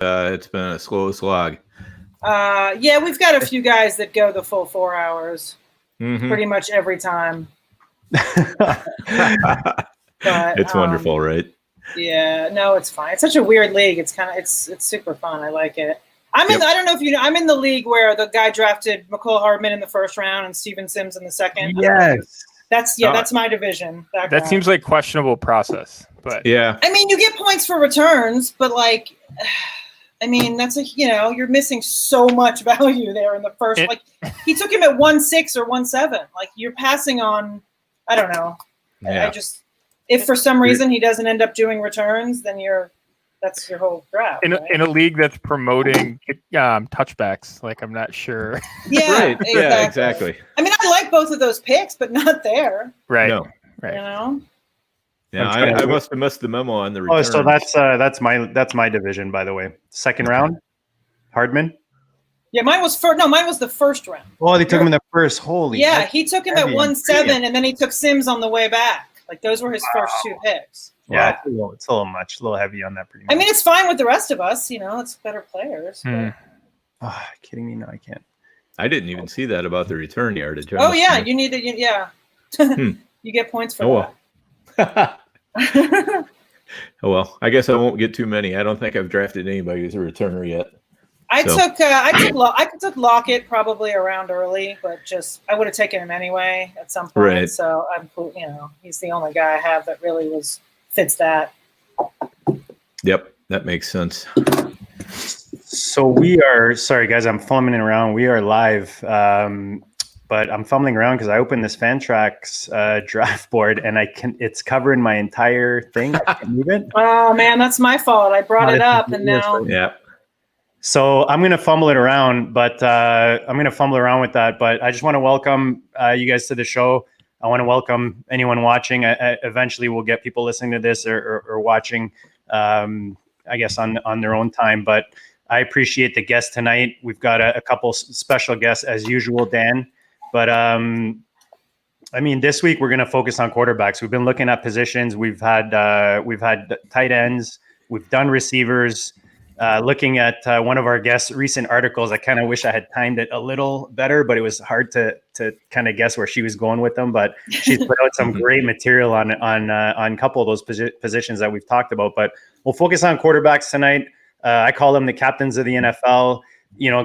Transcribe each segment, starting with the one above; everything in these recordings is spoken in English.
it's been a slow slog. Yeah, we've got a few guys that go the full 4 hours pretty much every time. But, it's wonderful, right? Yeah, no, it's fine. It's such a weird league. It's super fun. I like it. I don't know if you know, I'm in the league where the guy drafted McCall Hardman in the first round and Steven Sims in the second. Yes. That's my division. That seems like questionable process, but yeah. I mean, you get points for returns, but like, I mean, that's you're missing so much value there in the first. Like, he took him at 1.6 or 1.7. Like, you're passing on. I don't know. Yeah. If for some reason he doesn't end up doing returns, then that's your whole draft. In a league that's promoting touchbacks, like, I'm not sure. Yeah, right. Exactly. Yeah, exactly. I mean, I like both of those picks, but not there. Right. No. Right. You know. Yeah, I must have missed the memo on the returns. Oh, so that's my division, by the way. Second round, Hardman. Yeah, mine was first. No, mine was the first round. Oh, they took him in the first. Holy. Yeah, he took him at 1.7, and then he took Sims on the way back. Like, those were his first two picks. Yeah, it's a little much, a little heavy on that. Pretty much. I mean, it's fine with the rest of us. It's better players. Oh, kidding me? No, I can't. I didn't even see that about the return yardage. Oh yeah, you need to. Yeah, you get points for that. Oh well, I guess I won't get too many. I don't think I've drafted anybody as a returner yet. I took Lockett probably around early, but I would have taken him anyway at some point. Right. So he's the only guy I have that really fits that. Yep, that makes sense. So we are sorry, guys. I'm fumbling around. We are live, but I'm fumbling around because I opened this Fantrax draft board and it's covering my entire thing. I can't move it. Oh man, that's my fault. I brought it up and now. Yeah. So I'm going to fumble it around, but I'm going to fumble around with that. But I just want to welcome you guys to the show. I want to welcome anyone watching. Eventually, we'll get people listening to this or watching, I guess, on their own time. But I appreciate the guest tonight. We've got a couple special guests as usual, Dan. But I mean, this week we're going to focus on quarterbacks. We've been looking at positions. We've had tight ends. We've done receivers. Looking at one of our guests' recent articles, I kind of wish I had timed it a little better, but it was hard to kind of guess where she was going with them. But she's put out some great material on a couple of those positions that we've talked about. But we'll focus on quarterbacks tonight. I call them the captains of the NFL.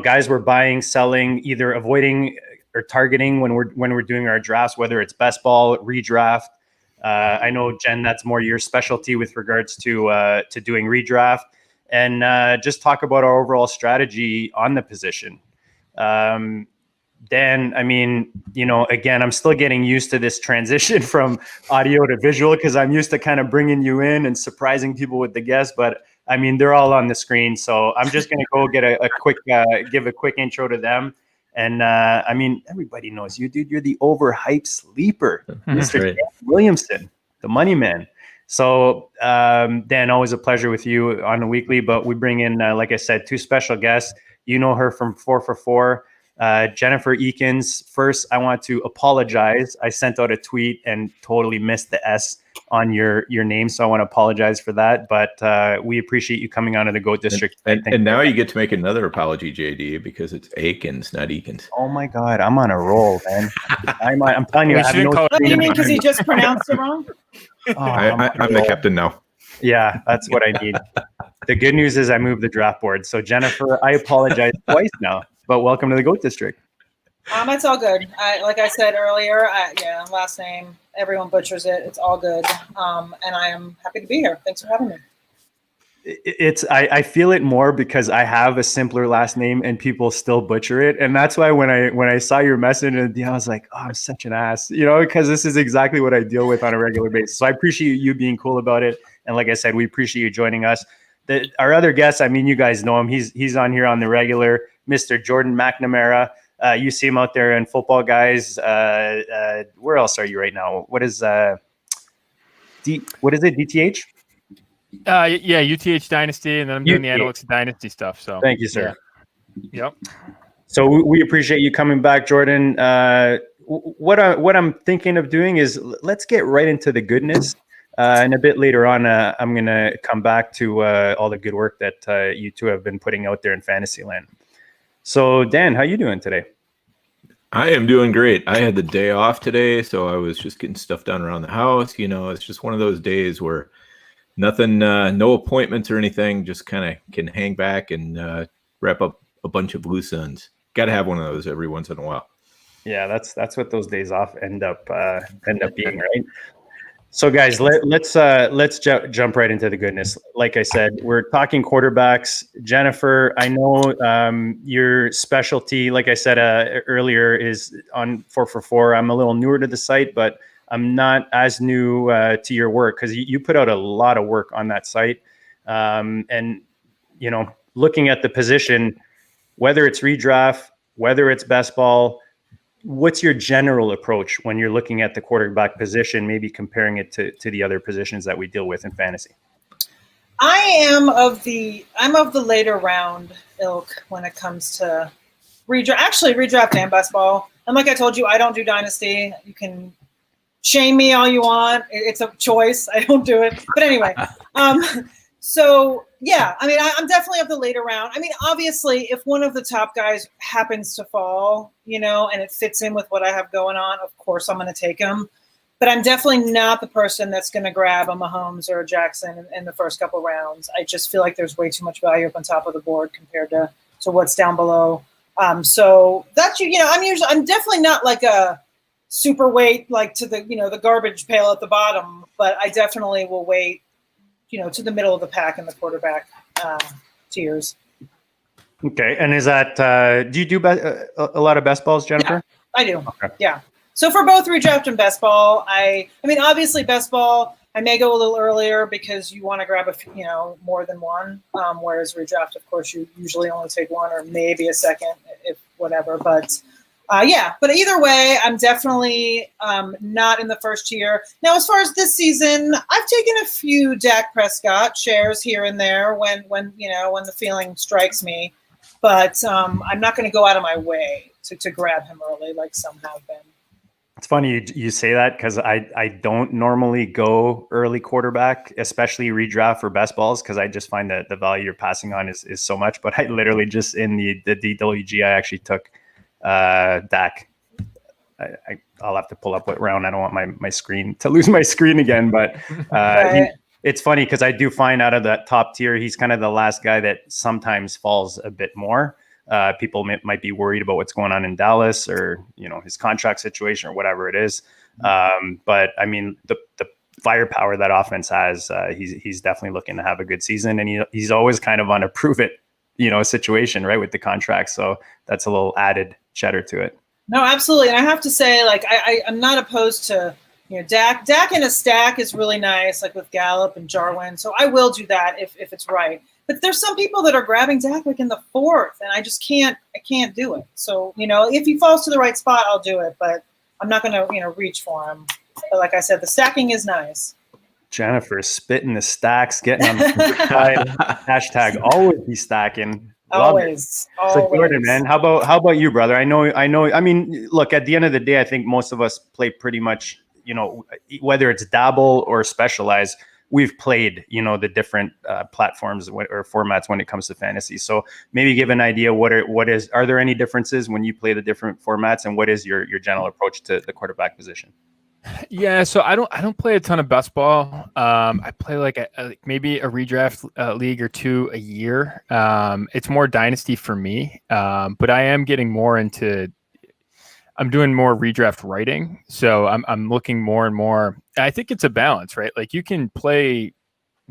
Guys we're buying, selling, either avoiding or targeting when we're doing our drafts, whether it's best ball, redraft. I know, Jen, that's more your specialty with regards to doing redraft. And just talk about our overall strategy on the position. Dan, I mean, again, I'm still getting used to this transition from audio to visual because I'm used to kind of bringing you in and surprising people with the guests. But I mean, they're all on the screen, so I'm just going to go get give a quick intro to them. And I mean, everybody knows you, dude. You're the overhyped sleeper, Mr. Right. Williamson, the money man. So, Dan, always a pleasure with you on the weekly, but we bring in, like I said, two special guests. You know her from 4 for 4, Jennifer Eakins. First, I want to apologize. I sent out a tweet and totally missed the S on your name, so I want to apologize for that. But we appreciate you coming on to the GOAT District. And now you get to make another apology, JD, because it's Eakins, not Eakins. Oh my God, I'm on a roll, man. I'm telling you, I have no. What do you mean? Because he just pronounced it wrong? Oh, I'm the captain now. Yeah, that's what I need. The good news is I moved the draft board. So Jennifer, I apologize twice now, but welcome to the GOAT District. It's all good. Like I said earlier, last name, everyone butchers it. It's all good. And I am happy to be here. Thanks for having me. I feel it more because I have a simpler last name and people still butcher it. And that's why when I saw your message, I was like, oh, I'm such an ass, because this is exactly what I deal with on a regular basis. So I appreciate you being cool about it. And like I said, we appreciate you joining us. Our other guest, I mean, you guys know him. He's on here on the regular, Mr. Jordan McNamara. You see him out there in Football Guys. Where else are you right now? What is it? DTH? Yeah, UTH Dynasty, and then I'm doing the Analytics Dynasty stuff. So thank you, sir. Yeah. Yep. So we appreciate you coming back, Jordan. What I'm thinking of doing is let's get right into the goodness. And a bit later on, I'm going to come back to all the good work that you two have been putting out there in Fantasyland. So, Dan, how you doing today? I am doing great. I had the day off today, so I was just getting stuff done around the house. It's just one of those days where nothing, no appointments or anything, just kind of can hang back and wrap up a bunch of loose ends. Got to have one of those every once in a while. Yeah, that's what those days off end up being, right? So, guys, let's jump right into the goodness. Like I said, we're talking quarterbacks. Jennifer, I know your specialty, like I said earlier, is on 4for4. I'm a little newer to the site, but I'm not as new to your work because you put out a lot of work on that site. And looking at the position, whether it's redraft, whether it's best ball, what's your general approach when you're looking at the quarterback position, maybe comparing it to the other positions that we deal with in fantasy? I'm of the later round ilk when it comes to redraft and best ball. And like I told you, I don't do Dynasty. You can shame me all you want. It's a choice. I don't do it. But anyway, so yeah, I mean, I'm definitely of the later round. I mean, obviously, if one of the top guys happens to fall, and it fits in with what I have going on, of course I'm going to take him. But I'm definitely not the person that's going to grab a Mahomes or a Jackson in the first couple rounds. I just feel like there's way too much value up on top of the board compared to what's down below. So that's I'm definitely not like a super weight like to the garbage pail at the bottom, but I definitely will wait to the middle of the pack in the quarterback tiers. Okay. And is that, do you do a lot of best balls, Jennifer? Yeah, I do. Okay. Yeah. So for both redraft and best ball, I mean, obviously best ball, I may go a little earlier because you want to grab more than one. Whereas redraft, of course, you usually only take one or maybe a second, if whatever. But but either way, I'm definitely not in the first tier. Now, as far as this season, I've taken a few Dak Prescott shares here and there when the feeling strikes me, but I'm not going to go out of my way to grab him early like some have been. It's funny you say that because I don't normally go early quarterback, especially redraft for best balls, because I just find that the value you're passing on is so much. But I literally just in the DWG, I actually took Dak. I'll have to pull up what round. I don't want my screen to lose my screen again, but Right. it's funny because I do find out of that top tier, he's kind of the last guy that sometimes falls a bit more. People might be worried about what's going on in Dallas or his contract situation or whatever it is. But I mean the firepower that offense has, he's definitely looking to have a good season, and he's always kind of on a prove it situation, right, with the contract. So that's a little added cheddar to it. No, absolutely. And I have to say, like, I'm not opposed to, Dak. Dak in a stack is really nice, like with Gallup and Jarwin. So I will do that if it's right. But there's some people that are grabbing Dak like in the fourth, and I can't do it. So, if he falls to the right spot, I'll do it. But I'm not going to, reach for him. But like I said, the stacking is nice. Jennifer spitting the stacks, getting on the side. Hashtag always be stacking. Always. So Jordan, man, how about you, brother? I know. I mean, look, at the end of the day, I think most of us play pretty much, whether it's dabble or specialize, we've played, the different platforms or formats when it comes to fantasy. So maybe give an idea are there any differences when you play the different formats, and what is your general approach to the quarterback position? Yeah, so I don't play a ton of best ball. I play like maybe a redraft league or two a year. It's more dynasty for me, but I am getting more into. I'm doing more redraft writing, so I'm looking more and more. I think it's a balance, right? Like you can play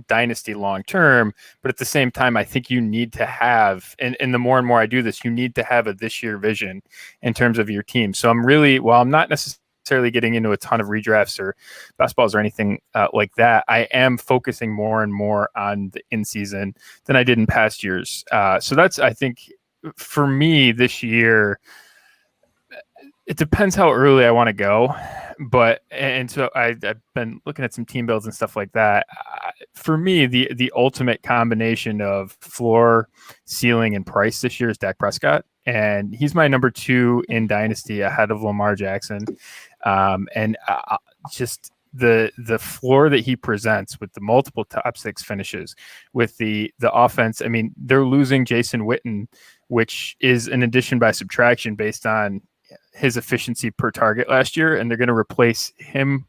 dynasty long term, but at the same time, I think you need to have, and the more and more I do this, you need to have a this year vision in terms of your team. So I'm not necessarily getting into a ton of redrafts or best balls or anything like that. I am focusing more and more on the in season than I did in past years. So that's, I think, for me this year, it depends how early I want to go. So I've been looking at some team builds and stuff like that. For me, the ultimate combination of floor, ceiling, and price this year is Dak Prescott. And he's my number 2 in Dynasty ahead of Lamar Jackson. And just the floor that he presents with the multiple top 6 finishes, with the offense. I mean, they're losing Jason Witten, which is an addition by subtraction based on his efficiency per target last year, and they're going to replace him.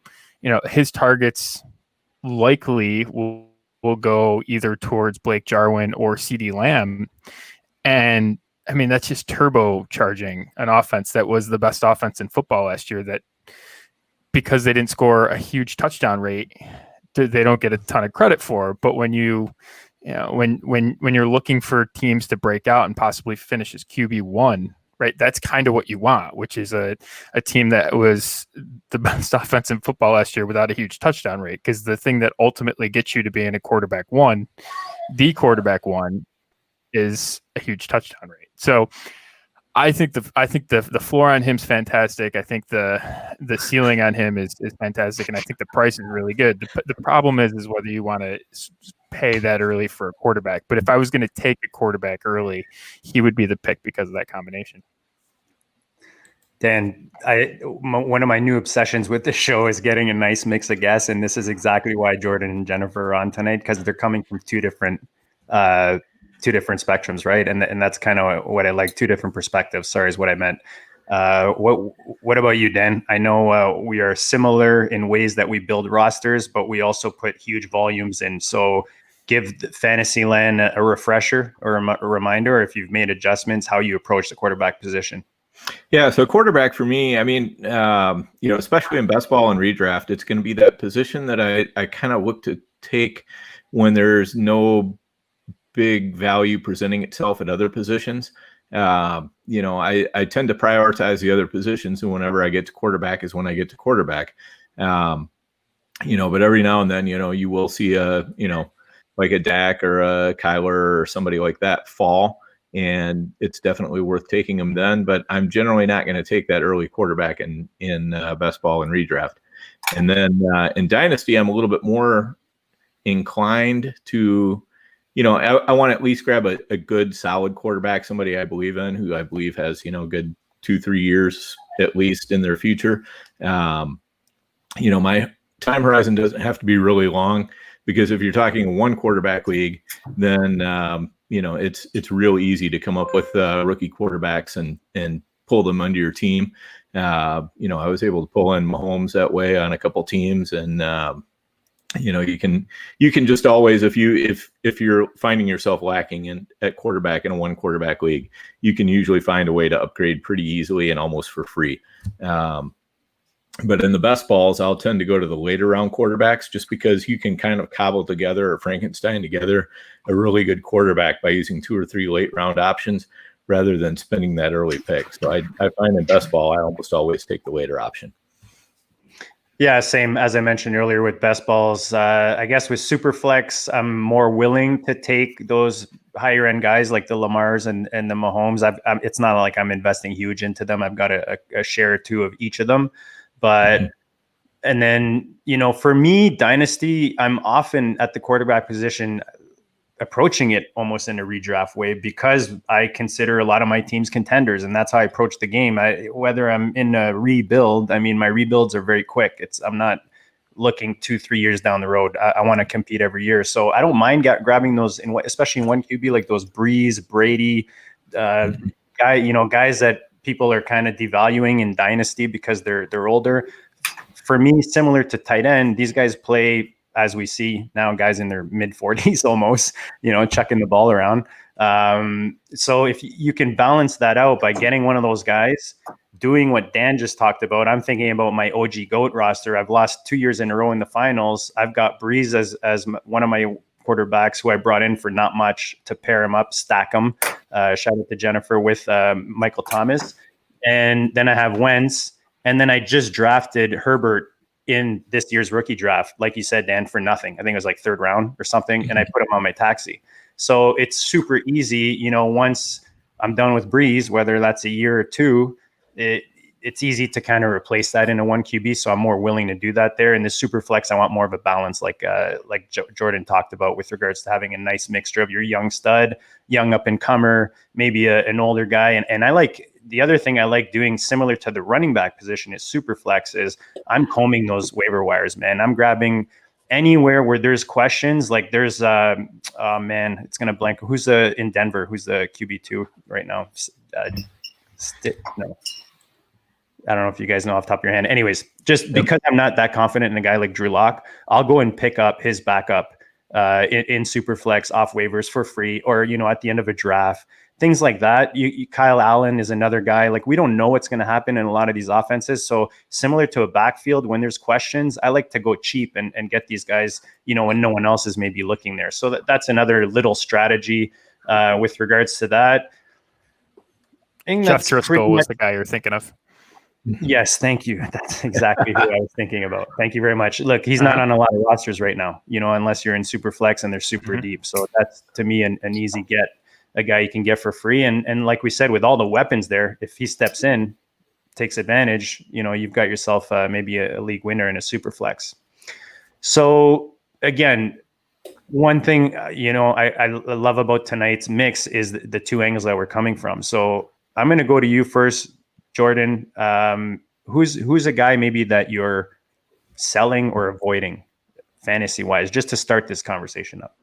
His targets likely will go either towards Blake Jarwin or CeeDee Lamb. And I mean, that's just turbocharging an offense that was the best offense in football last year, that because they didn't score a huge touchdown rate, they don't get a ton of credit for. But when when you're looking for teams to break out and possibly finish as QB1, right, that's kind of what you want, which is a team that was the best offense in football last year without a huge touchdown rate. Because the thing that ultimately gets you to being a quarterback one is a huge touchdown rate. So I think the floor on him's fantastic. I think the ceiling on him is fantastic, and I think the price is really good. The problem is whether you want to pay that early for a quarterback. But if I was going to take a quarterback early, he would be the pick because of that combination. Dan, one of my new obsessions with this show is getting a nice mix of guests, and this is exactly why Jordan and Jennifer are on tonight, because they're coming from two different spectrums, right? And that's kind of what I like. Two different perspectives. Sorry, is what I meant. What about you, Dan? I know we are similar in ways that we build rosters, but we also put huge volumes in. So give Fantasyland a refresher or a reminder, if you've made adjustments, how you approach the quarterback position. Yeah, so quarterback for me, I mean, especially in best ball and redraft, it's going to be that position that I kind of look to take when there's no big value presenting itself at other positions. I tend to prioritize the other positions, and whenever I get to quarterback is when I get to quarterback. But every now and then, you will see like a Dak or a Kyler or somebody like that fall, and it's definitely worth taking them then. But I'm generally not going to take that early quarterback in best ball and redraft. And then in Dynasty, I'm a little bit more inclined to, I want to at least grab a good solid quarterback, somebody I believe in, who I believe has, good 2-3 years at least in their future. My time horizon doesn't have to be really long, because if you're talking a one quarterback league, then, it's real easy to come up with rookie quarterbacks and pull them under your team. I was able to pull in Mahomes that way on a couple teams, and, you can just always, if you're finding yourself lacking at quarterback in a one quarterback league, you can usually find a way to upgrade pretty easily and almost for free. But in the best balls, I'll tend to go to the later round quarterbacks, just because you can kind of cobble together or Frankenstein together a really good quarterback by using 2 or 3 late round options rather than spending that early pick. So I find in best ball, I almost always take the later option. Yeah, same as I mentioned earlier with best balls. I guess with Superflex, I'm more willing to take those higher end guys like the Lamars and the Mahomes. It's not like I'm investing huge into them. I've got a share or two of each of them. But and then, for me, Dynasty, I'm often at the quarterback position approaching it almost in a redraft way, because I consider a lot of my teams contenders, and that's how I approach the game. Whether I'm in a rebuild, I mean, my rebuilds are very quick. I'm not looking 2-3 years down the road. I want to compete every year. So I don't mind grabbing those, especially in one QB, like those Breeze, Brady, guys that people are kind of devaluing in Dynasty because they're older. For me, similar to tight end, these guys play, as we see now, guys in their mid 40s almost, chucking the ball around. So if you can balance that out by getting one of those guys, doing what Dan just talked about, I'm thinking about my OG GOAT roster. I've lost 2 years in a row in the finals. I've got Breeze as one of my quarterbacks who I brought in for not much to pair him up, stack him. Shout out to Jennifer with Michael Thomas. And then I have Wentz. And then I just drafted Herbert in this year's rookie draft, like you said, Dan, for nothing. I think it was like 3rd round or something. Mm-hmm. And I put him on my taxi. So it's super easy. Once I'm done with Breeze, whether that's a year or 2, it's easy to kind of replace that in a 1 QB. So I'm more willing to do that there. In the super flex, I want more of a balance, like Jordan talked about, with regards to having a nice mixture of your young stud, young up and comer, maybe an older guy. And I like the other thing I like doing, similar to the running back position, is super flex. Is I'm combing those waiver wires, man. I'm grabbing anywhere where there's questions. Like there's oh man, it's gonna blank. Who's in Denver? Who's the QB2 right now? No. I don't know if you guys know off the top of your hand. Anyways, just because I'm not that confident in a guy like Drew Lock, I'll go and pick up his backup in Superflex off waivers for free, or, you know, at the end of a draft, things like that. Kyle Allen is another guy. Like, we don't know what's going to happen in a lot of these offenses. So similar to a backfield, when there's questions, I like to go cheap and get these guys, you know, when no one else is maybe looking there. So that's another little strategy with regards to that. Jeff Driscoll was the guy you're thinking of. Yes, thank you. That's exactly who I was thinking about. Thank you very much. Look, he's not on a lot of rosters right now, you know, unless you're in super flex and they're super deep. So that's, to me, an easy get, a guy you can get for free. And like we said, with all the weapons there, if he steps in, takes advantage, you know, you've got yourself maybe a league winner in a super flex. So again, one thing, you know, I love about tonight's mix is the two angles that we're coming from. So I'm going to go to you first, Jordan. Who's a guy maybe that you're selling or avoiding fantasy wise, just to start this conversation up?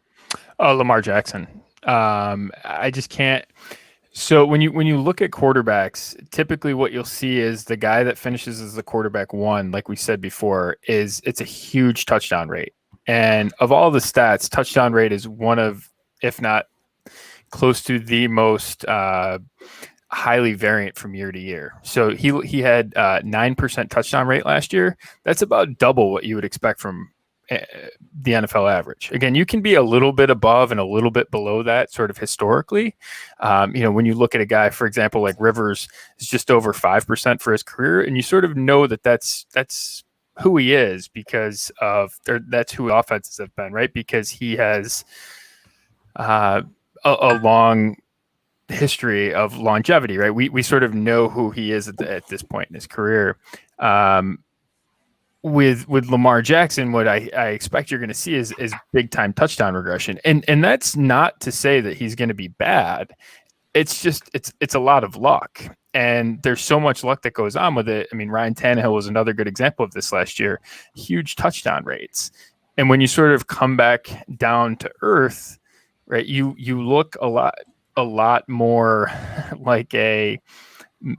Lamar Jackson. I just can't. So when you look at quarterbacks, typically what you'll see is the guy that finishes as the quarterback one, like we said before, it's a huge touchdown rate. And of all the stats, touchdown rate is one of, if not close to the most highly variant from year to year. So he had 9% touchdown rate last year. That's about double what you would expect from the NFL average. Again, you can be a little bit above and a little bit below that sort of historically. You know, when you look at a guy, for example, like Rivers is just over 5% for his career, and you sort of know that that's who he is because of that's who offenses have been, right? Because he has a long history of longevity, right? We sort of know who he is at this point in his career. With Lamar Jackson, what I expect you're going to see is big time touchdown regression, and that's not to say that he's going to be bad. It's just it's a lot of luck, and there's so much luck that goes on with it. I mean, Ryan Tannehill was another good example of this last year. Huge touchdown rates, and when you sort of come back down to earth, right? You look a lot more like a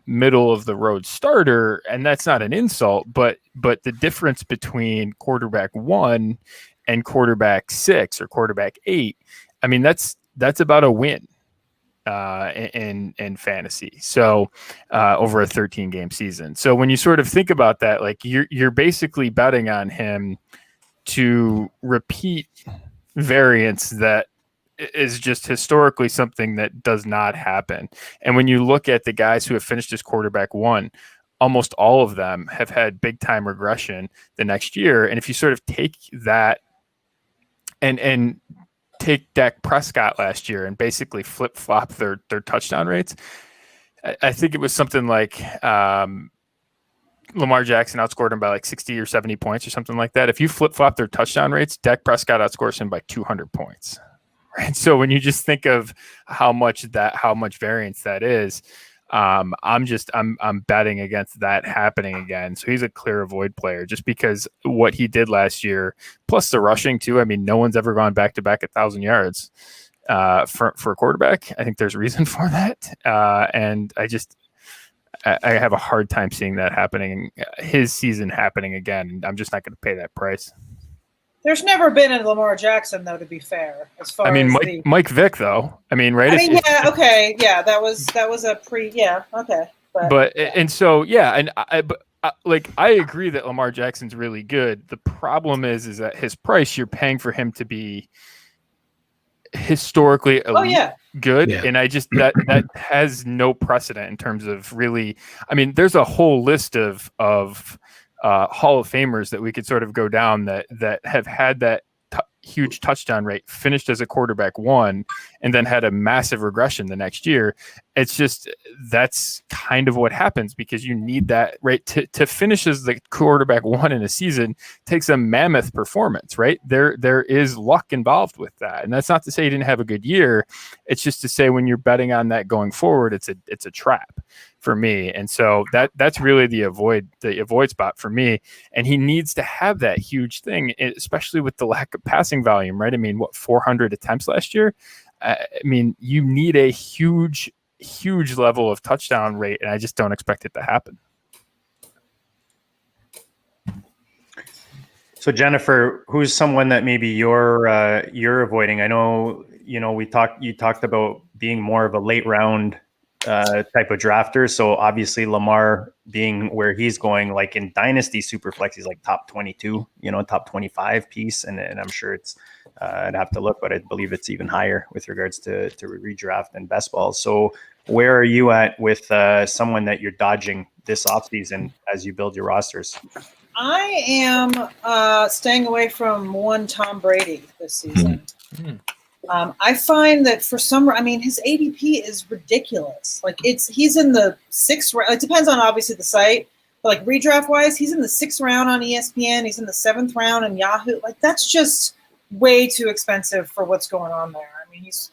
middle of the road starter, and that's not an insult, but the difference between quarterback 1 and quarterback 6 or quarterback 8, I mean, that's about a win in fantasy. So over a 13 game season. So when you sort of think about that, like you're basically betting on him to repeat variance that is just historically something that does not happen. And when you look at the guys who have finished as quarterback 1, almost all of them have had big time regression the next year. And if you sort of take that and take Dak Prescott last year and basically flip flop their touchdown rates, I think it was something like Lamar Jackson outscored him by like 60 or 70 points or something like that. If you flip flop their touchdown rates, Dak Prescott outscores him by 200 points. Right. So when you just think of how much variance that is, I'm betting against that happening again. So he's a clear avoid player just because what he did last year, plus the rushing too. I mean, no one's ever gone back to back 1,000 yards for a quarterback. I think there's reason for that. And I have a hard time seeing that happening, his season happening again. I'm just not going to pay that price. There's never been a Lamar Jackson, though, to be fair. As far as Mike Vick, though. I mean, right? Okay, yeah, that was a okay. And so, yeah, and I agree that Lamar Jackson's really good. The problem is that his price, you're paying for him to be historically good, and I just that has no precedent in terms of really. I mean, there's a whole list of Hall of Famers that we could sort of go down that have had that huge touchdown rate, finished as a quarterback 1, and then had a massive regression the next year. It's just that's kind of what happens because you need that, right? To finish as the quarterback one in a season takes a mammoth performance, right? There is luck involved with that, and that's not to say he didn't have a good year. It's just to say when you're betting on that going forward, it's a trap for me, and so that's really the avoid spot for me. And he needs to have that huge thing, especially with the lack of passing volume, right? I mean, 400 attempts last year. I mean, you need a huge level of touchdown rate, and I just don't expect it to happen. So Jennifer, who's someone that maybe you're avoiding? I know, you talked about being more of a late round type of drafter. So obviously Lamar being where he's going, like in Dynasty Superflex, he's like top 22, top 25 piece. And I'm sure it's, I'd have to look, but I believe it's even higher with regards to redraft and best ball. So where are you at with someone that you're dodging this offseason as you build your rosters? I am staying away from one Tom Brady this season. I find that his ADP is ridiculous. Like he's in the 6th round. It depends on obviously the site, but like redraft wise, he's in the 6th round on ESPN. He's in the 7th round in Yahoo. Like that's just way too expensive for what's going on there. I mean, he's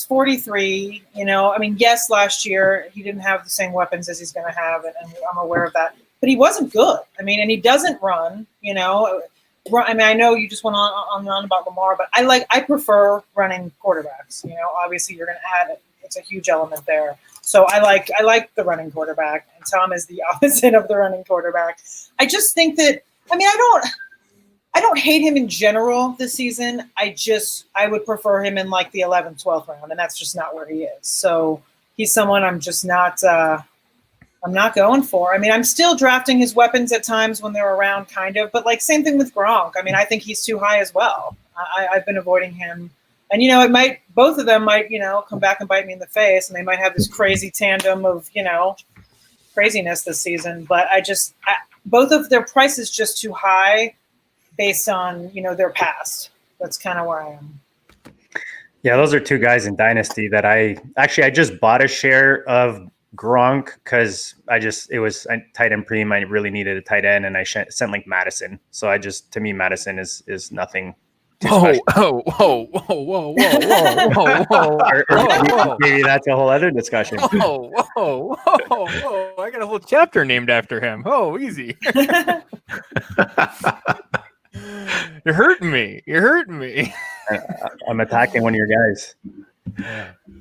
43. Yes, last year he didn't have the same weapons as he's going to have, and I'm aware of that. But he wasn't good. And he doesn't run. I know you just went on and on about Lamar, but I prefer running quarterbacks. Obviously you're going to add it. It's a huge element there. So I like the running quarterback, and Tom is the opposite of the running quarterback. I just think that I don't hate him in general this season. I would prefer him in like the 11th, 12th round, and that's just not where he is. So he's someone I'm just not. I'm not going for. I'm still drafting his weapons at times when they're around, kind of, but like same thing with Gronk. I think he's too high as well. I've been avoiding him, and both of them might come back and bite me in the face, and they might have this crazy tandem of craziness this season. But both of their price is just too high based on their past. That's kind of where I am. Yeah, those are two guys in Dynasty that I just bought a share of Gronk because it was a tight end premium. I really needed a tight end, and I sent like Madison. So to me, Madison is nothing. Whoa! Maybe that's a whole other discussion. Whoa! I got a whole chapter named after him. Oh, easy. You're hurting me. I'm attacking one of your guys.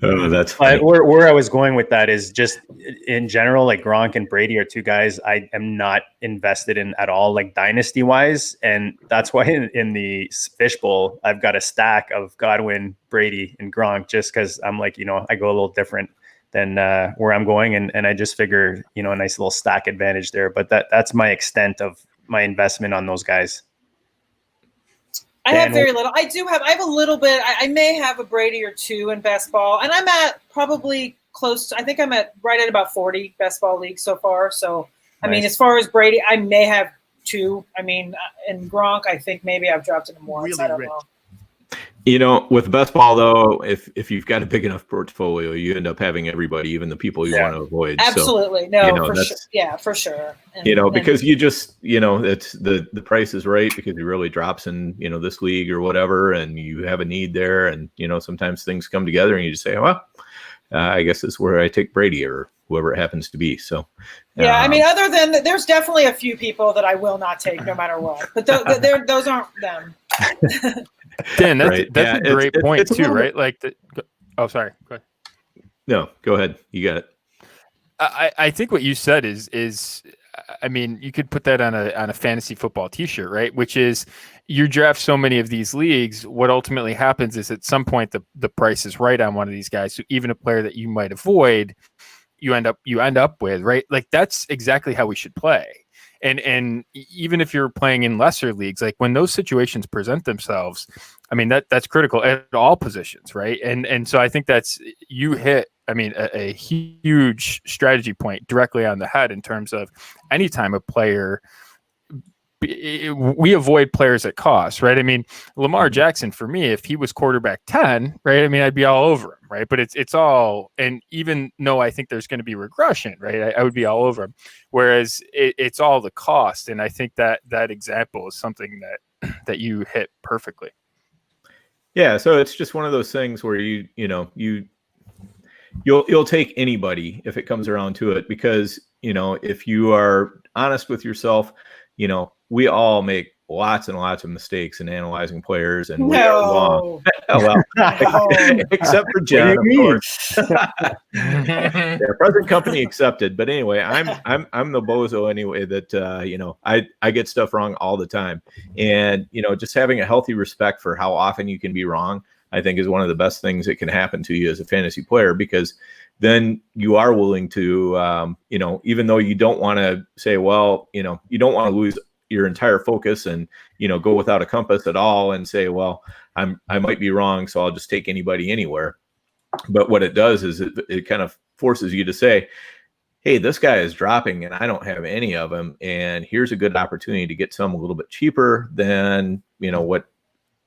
Oh, that's funny. But where I was going with that is just in general, like Gronk and Brady are two guys I am not invested in at all, like dynasty wise. And that's why in the fishbowl, I've got a stack of Godwin, Brady, and Gronk, just because I'm like, I go a little different than where I'm going. And I just figure, a nice little stack advantage there. But that's my extent of my investment on those guys. I have very little. I have a little bit. I may have a Brady or two in best ball, and I'm at probably close to, I think I'm right at about 40 best ball leagues so far. So, nice. As far as Brady, I may have 2. In Gronk, I think maybe I've dropped into more. Really I don't rich. know. With best ball though, if you've got a big enough portfolio, you end up having everybody, even the people you want to avoid. Absolutely. For sure. Yeah, for sure. Because you just, it's the price is right because it really drops in, this league or whatever, and you have a need there. And, sometimes things come together and you just say, well, I guess this is where I take Brady or whoever it happens to be. So, yeah, other than there's definitely a few people that I will not take no matter what, but those aren't them. Dan, that's a great point too, right? Sorry. Go ahead. No, go ahead. You got it. I think what you said is you could put that on a fantasy football T-shirt, right? Which is you draft so many of these leagues. What ultimately happens is at some point the price is right on one of these guys. So even a player that you might avoid, you end up with, right? Like that's exactly how we should play. And even if you're playing in lesser leagues, like when those situations present themselves, that's critical at all positions, right? And so I think you hit, a huge strategy point directly on the head in terms of anytime a player we avoid players at cost, right? I mean, Lamar Jackson, for me, if he was quarterback 10, right? I mean, I'd be all over him, right? But it's all, and even though I think there's going to be regression, right? I would be all over him. Whereas it's all the cost. And I think that example is something that you hit perfectly. Yeah. So it's just one of those things where you'll take anybody if it comes around to it, because, if you are honest with yourself, we all make lots and lots of mistakes in analyzing players, and we are wrong. Well, except for Jen, of course. Yeah, present company accepted. But anyway, I'm the bozo anyway that I get stuff wrong all the time, and just having a healthy respect for how often you can be wrong, I think, is one of the best things that can happen to you as a fantasy player, because then you are willing to, even though you don't want to say, well, you don't want to lose your entire focus and, go without a compass at all and say, well, I might be wrong, so I'll just take anybody anywhere. But what it does is it kind of forces you to say, hey, this guy is dropping and I don't have any of them. And here's a good opportunity to get some a little bit cheaper than, what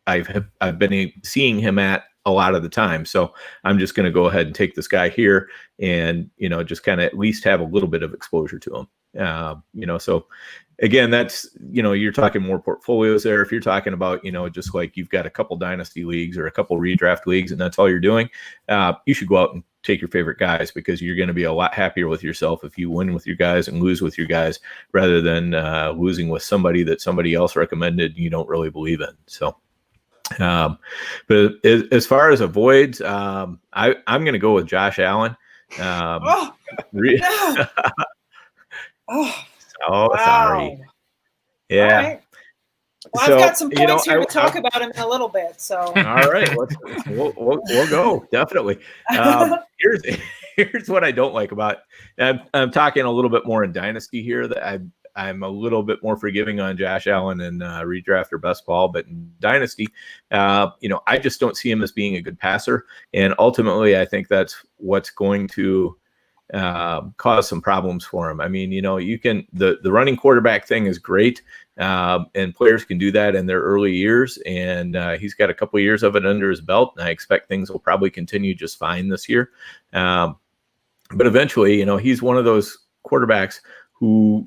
I've been seeing him at a lot of the time. So I'm just going to go ahead and take this guy here and, just kind of at least have a little bit of exposure to him. So again, that's, you're talking more portfolios there. If you're talking about, just like you've got a couple dynasty leagues or a couple redraft leagues and that's all you're doing, you should go out and take your favorite guys, because you're going to be a lot happier with yourself if you win with your guys and lose with your guys, rather than losing with somebody that somebody else recommended you don't really believe in. So but as far as avoids, I'm going to go with Josh Allen. Oh, wow. Sorry. Yeah. Right. Well, I've got some points here to talk about him in a little bit. So all right, we'll go, definitely. Here's what I don't like about. I'm talking a little bit more in Dynasty here. That I'm a little bit more forgiving on Josh Allen and Redraft or Best Ball, but in Dynasty, I just don't see him as being a good passer, and ultimately, I think that's what's going to cause some problems for him. I mean, you can the running quarterback thing is great, and players can do that in their early years, and he's got a couple of years of it under his belt, and I expect things will probably continue just fine this year. But eventually, he's one of those quarterbacks who,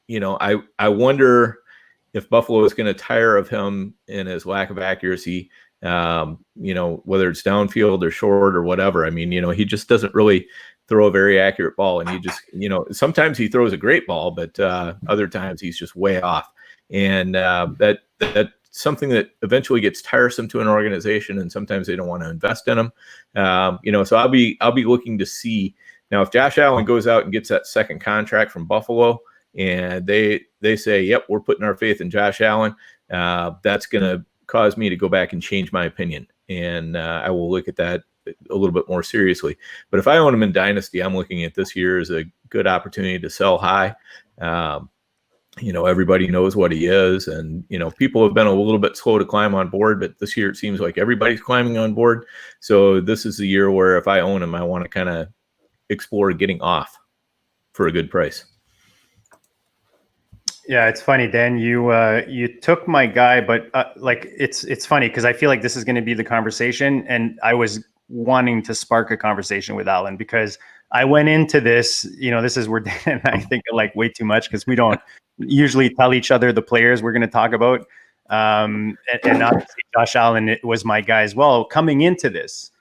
I wonder if Buffalo is going to tire of him and his lack of accuracy, whether it's downfield or short or whatever. I mean, he just doesn't really throw a very accurate ball. And he just, sometimes he throws a great ball, but other times he's just way off. And that's something that eventually gets tiresome to an organization, and sometimes they don't want to invest in him. So I'll be looking to see now if Josh Allen goes out and gets that second contract from Buffalo, and they say, yep, we're putting our faith in Josh Allen, that's going to cause me to go back and change my opinion. And I will look at that a little bit more seriously. But if I own him in Dynasty, I'm looking at this year as a good opportunity to sell high. Everybody knows what he is, and, people have been a little bit slow to climb on board, but this year it seems like everybody's climbing on board. So this is the year where if I own him, I want to kind of explore getting off for a good price. Yeah, it's funny, Dan. You took my guy, but it's funny because I feel like this is going to be the conversation, and I was wanting to spark a conversation with Alan because I went into this. This is where Dan and I think like way too much because we don't usually tell each other the players we're going to talk about. And obviously Josh Allen was my guy as well coming into this.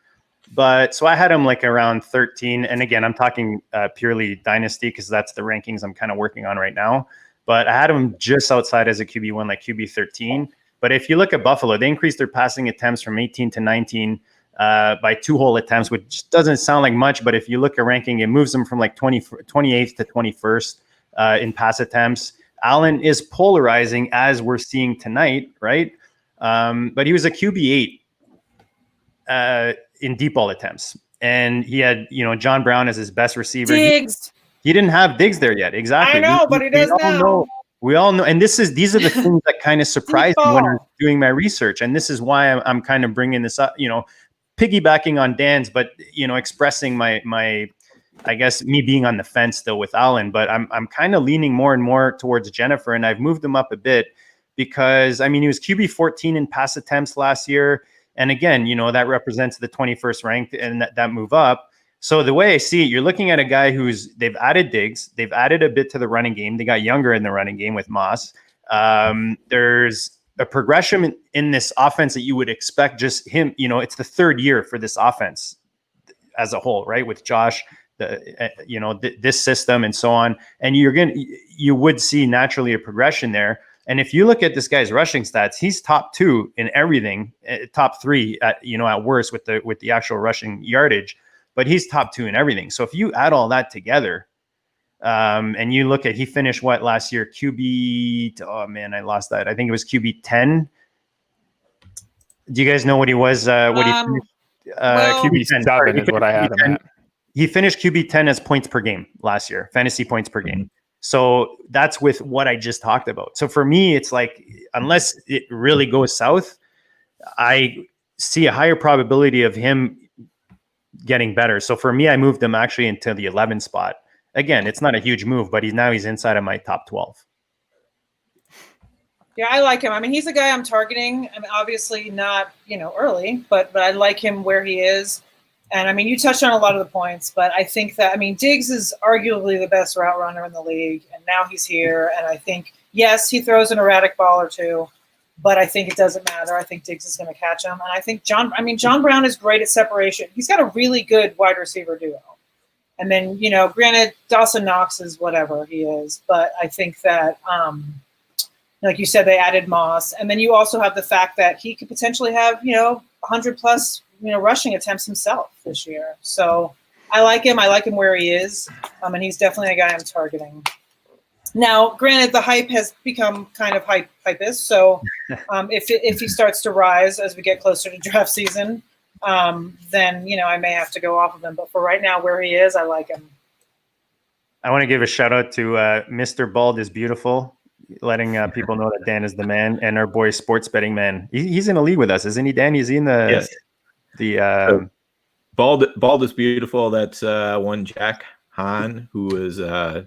But so I had him like around 13, and again, I'm talking purely Dynasty because that's the rankings I'm kind of working on right now. But I had him just outside as a QB1, like QB 13. But if you look at Buffalo, they increased their passing attempts from 18 to 19 by 2 whole attempts, which doesn't sound like much. But if you look at ranking, it moves them from like 28th to 21st in pass attempts. Allen is polarizing as we're seeing tonight, right? But he was a QB 8 in deep ball attempts. And he had, John Brown as his best receiver. Diggs. He didn't have Diggs there yet. Exactly. I know, but he does now. We all know. And these are the things that kind of surprised me when I was doing my research. And this is why I'm kind of bringing this up, piggybacking on Dan's, but, expressing my I guess me being on the fence still with Allen, but I'm kind of leaning more and more towards Jennifer, and I've moved him up a bit because I mean he was QB 14 in pass attempts last year, and again, you know, that represents the 21st ranked and that move up. So the way I see it, you're looking at a guy they've added Diggs, they've added a bit to the running game, they got younger in the running game with Moss. There's a progression in this offense that you would expect just him. You know, it's the third year for this offense as a whole, right? With Josh, this system and so on, and you would see naturally a progression there. And if you look at this guy's rushing stats, he's top 2 in everything, top 3 at worst with the actual rushing yardage, but he's top 2 in everything. So if you add all that together, and you look at, he finished what last year? QB, oh man, I lost that. I think it was QB 10. Do you guys know what he was? What he finished? QB 7 is what I had him at. He finished QB 10 as points per game last year, fantasy points per game. So that's with what I just talked about. So for me, it's like, unless it really goes south, I see a higher probability of him getting better. So for me, I moved him actually into the 11 spot. Again, it's not a huge move, but he's inside of my top 12. Yeah, I like him. I mean, he's a guy I'm targeting. I mean, obviously not, early, but I like him where he is. And I mean, you touched on a lot of the points, but I think that, Diggs is arguably the best route runner in the league. And now he's here. And I think, yes, he throws an erratic ball or two, but I think it doesn't matter. I think Diggs is going to catch him. And I think John Brown is great at separation. He's got a really good wide receiver duo. And then, granted, Dawson Knox is whatever he is, but I think that, like you said, they added Moss. And then you also have the fact that he could potentially have, 100 plus, rushing attempts himself this year. So I like him. I like him where he is. And he's definitely a guy I'm targeting. Now, granted, the hype has become kind of hypist. So if he starts to rise as we get closer to draft season, then, I may have to go off of him. But for right now, where he is, I like him. I want to give a shout out to Mr. Bald is Beautiful, letting people know that Dan is the man, and our boy Sports Betting Man. He's in a league with us, isn't he, Dan? Is he in the yes. Bald is Beautiful. That's one Jack Hahn, who is a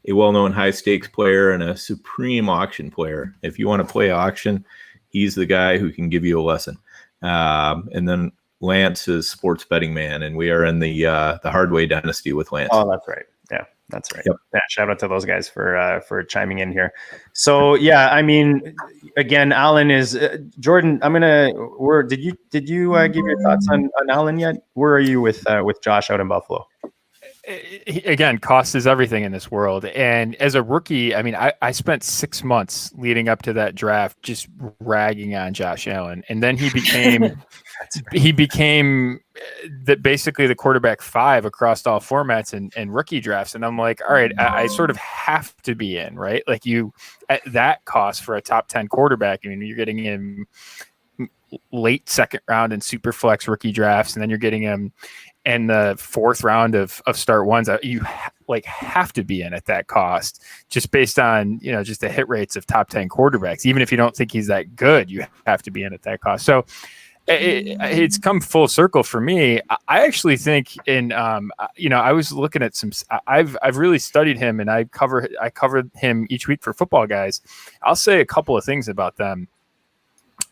well-known high-stakes player and a supreme auction player. If you want to play auction, he's the guy who can give you a lesson. And then Lance is Sports Betting Man, and we are in the Hardway Dynasty with Lance. Oh, that's right. Yeah, that's right. Yep. Yeah, shout out to those guys for chiming in here. So yeah, I mean, again, Allen is Jordan. Did you give your thoughts on Allen yet? Where are you with Josh out in Buffalo? Again, cost is everything in this world. And as a rookie, I mean, I spent 6 months leading up to that draft just ragging on Josh Allen. And then he became basically the quarterback 5 across all formats and rookie drafts. And I'm like, all right, I sort of have to be in, right? Like at that cost for a top 10 quarterback, I mean, you're getting him late second round in super flex rookie drafts. And then you're getting him in the 4th round of start ones. You have to be in at that cost just based on, just the hit rates of top 10 quarterbacks. Even if you don't think he's that good, you have to be in at that cost. So it's come full circle for me. I actually think I was looking at I've really studied him, and I covered him each week for Football Guys. I'll say a couple of things about them.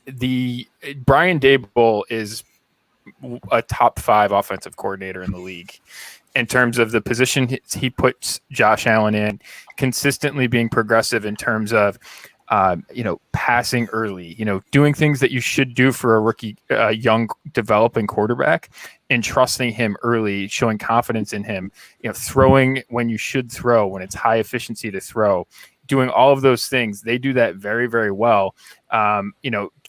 The Brian Daboll is a top 5 offensive coordinator in the league in terms of the position he puts Josh Allen in, consistently being progressive in terms of, passing early, doing things that you should do for a rookie, young developing quarterback, and trusting him early, showing confidence in him, throwing when you should throw, when it's high efficiency to throw, doing all of those things. They do that very, very well.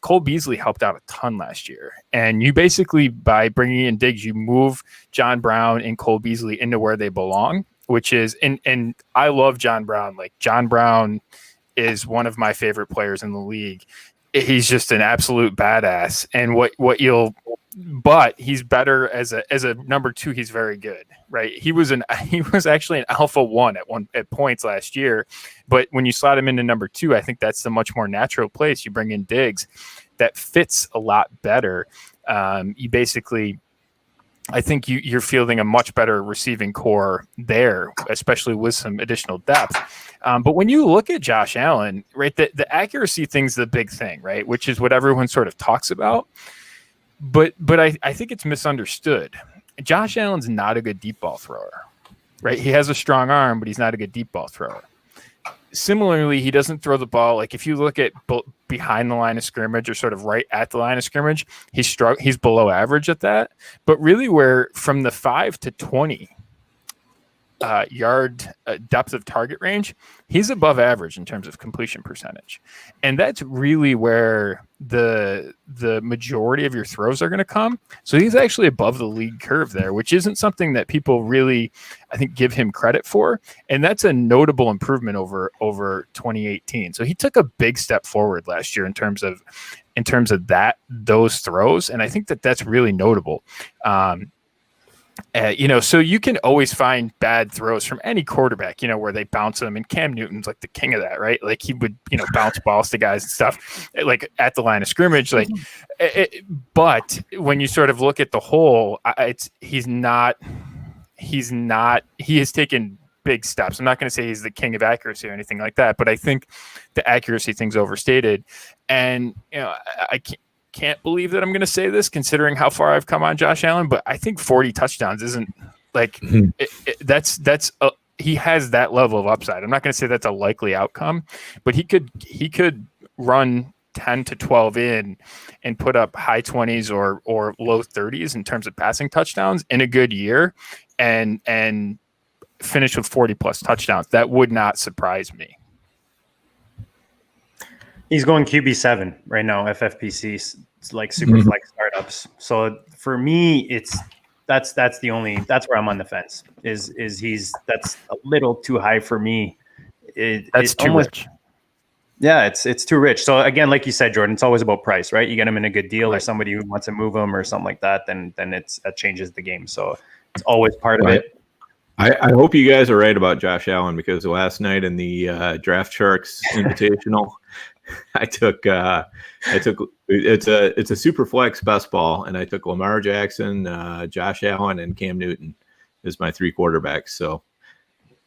Cole Beasley helped out a ton last year. And you basically, by bringing in Diggs, you move John Brown and Cole Beasley into where they belong, which is, and I love John Brown. Like, John Brown is one of my favorite players in the league. He's just an absolute badass. And but he's better as a number 2. He's very good, right? He was actually an alpha 1 at points last year, but when you slot him into number 2, I think that's the much more natural place. You bring in Diggs, that fits a lot better. You basically I think you're fielding a much better receiving core there, especially with some additional depth. But when you look at Josh Allen, right, the accuracy thing's the big thing, right, which is what everyone sort of talks about. But I think it's misunderstood. Josh Allen's not a good deep ball thrower, right? He has a strong arm, but he's not a good deep ball thrower. Similarly, he doesn't throw the ball. Like if you look at behind the line of scrimmage or sort of right at the line of scrimmage, he's below average at that. But really, where from the 5 to 20 yard depth of target range, he's above average in terms of completion percentage, and that's really where the majority of your throws are going to come. So he's actually above the league curve there, which isn't something that people really, I think, give him credit for, and that's a notable improvement over 2018. So he took a big step forward last year in terms of those throws, and I think that's really notable. So you can always find bad throws from any quarterback, where they bounce them, and Cam Newton's like the king of that, right? Like he would, bounce balls to guys and stuff, like at the line of scrimmage. Like, but when you sort of look at the whole, he has taken big steps. I'm not going to say he's the king of accuracy or anything like that, but I think the accuracy thing's overstated, and I can't believe that I'm going to say this considering how far I've come on Josh Allen, but I think 40 touchdowns isn't like he has that level of upside. I'm not going to say that's a likely outcome, but he could run 10 to 12 in and put up high 20s or low 30s in terms of passing touchdowns in a good year and finish with 40 plus touchdowns. That would not surprise me. He's going QB7 right now, FFPC, like super flex startups. So for me, that's where I'm on the fence. Is that's a little too high for me. That's too rich. Yeah, it's too rich. So again, like you said, Jordan, it's always about price, right? You get him in a good deal, or somebody who wants to move him or something like that, then it changes the game. So it's always part of it. I hope you guys are right about Josh Allen, because last night in the Draft Sharks Invitational, I took it's a super flex best ball, and I took Lamar Jackson, Josh Allen, and Cam Newton as my 3 quarterbacks. So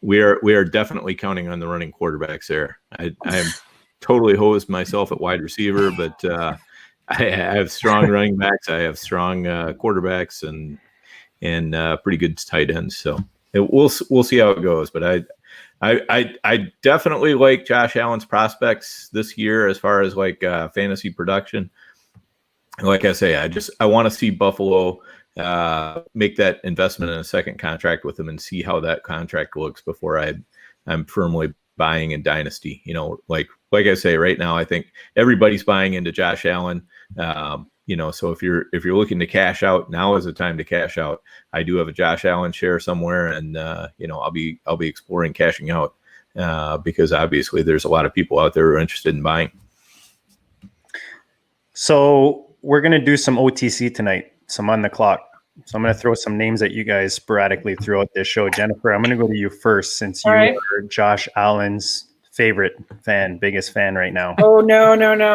we are definitely counting on the running quarterbacks there. I am totally hosed myself at wide receiver, but I have strong running backs. I have strong quarterbacks and pretty good tight ends. So we'll see how it goes. But I definitely like Josh Allen's prospects this year as far as like fantasy production. Like I say, I want to see Buffalo make that investment in a second contract with him and see how that contract looks before I'm firmly buying in Dynasty. Like I say, right now I think everybody's buying into Josh Allen. So if you're looking to cash out, now is the time to cash out. I do have a Josh Allen share somewhere, and I'll be exploring cashing out because obviously there's a lot of people out there who are interested in buying. So we're gonna do some OTC tonight. So I'm on the clock. So I'm gonna throw some names at you guys sporadically throughout this show. Jennifer, I'm gonna go to you first, since you are Josh Allen's biggest fan right now. Oh, no.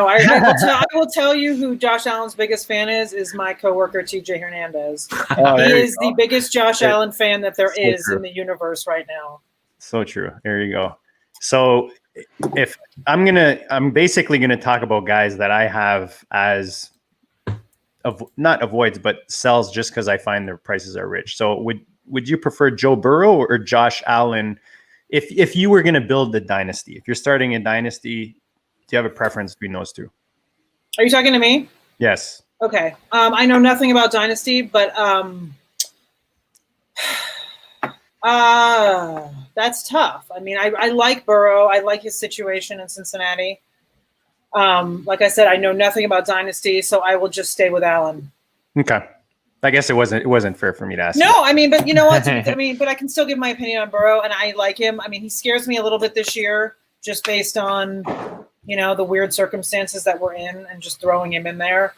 I will tell you who Josh Allen's biggest fan is my coworker, TJ Hernandez. He is the biggest Josh Allen fan that there is in the universe right now. So true. There you go. So if I'm basically going to talk about guys that I have as not avoids, but sells just because I find their prices are rich. So would you prefer Joe Burrow or Josh Allen? If you were going to build the dynasty, if you're starting a dynasty, do you have a preference between those two? Are you talking to me? Yes. Okay. I know nothing about dynasty, but that's tough. I mean, I like Burrow. I like his situation in Cincinnati. Like I said, I know nothing about dynasty, so I will just stay with Allen. Okay. I guess it wasn't fair for me to ask. No, I mean, but you know what? But I can still give my opinion on Burrow, and I like him. I mean, he scares me a little bit this year, just based on, the weird circumstances that we're in, and just throwing him in there.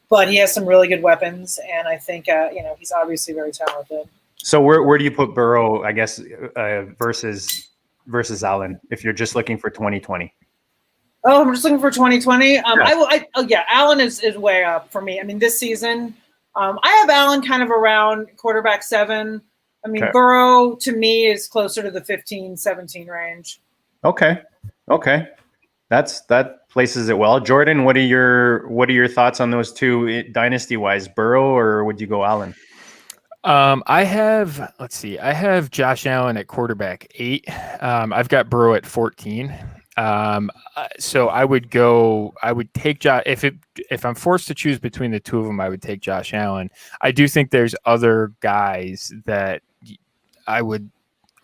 But he has some really good weapons, and I think, he's obviously very talented. So where do you put Burrow, I guess, versus Allen, if you're just looking for 2020? Oh, I'm just looking for 2020. Yeah. Allen is way up for me. I mean, this season, I have Allen kind of around quarterback 7. I mean, Okay. Burrow to me is closer to the 15, 17 range. Okay. That places it well. Jordan, what are your thoughts on those two dynasty wise, Burrow, or would you go Allen? I have Josh Allen at quarterback 8. I've got Burrow at 14. So I would take Josh if I'm forced to choose between the two of them, I would take Josh Allen. I do think there's other guys that I would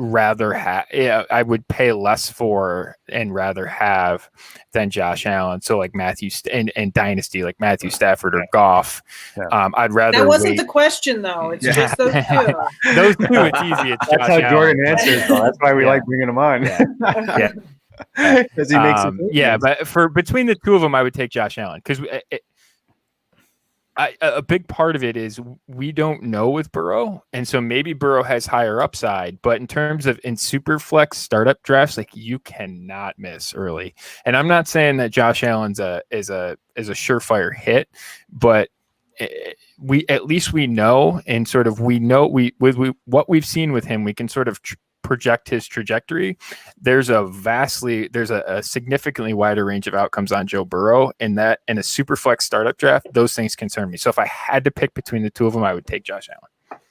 rather have. Yeah, I would pay less for and rather have than Josh Allen. So like and Dynasty, like Matthew Stafford or Goff. Yeah. I'd rather. That wasn't the question, though. It's just those two. Those two, it's easy. It's That's Josh how Allen. Jordan answers, though. That's why we Yeah. like bringing him on. Yeah. Because he makes it. But for between the two of them, I would take Josh Allen because a big part of it is we don't know with Burrow, and so maybe Burrow has higher upside. But in terms of in super flex startup drafts, like you cannot miss early. And I'm not saying that Josh Allen's is a surefire hit, but we know, and sort of we know what we've seen with him, we can sort of project his trajectory. There's a significantly wider range of outcomes on Joe Burrow, and that in a super flex startup draft, those things concern me. So if I had to pick between the two of them, I would take Josh Allen.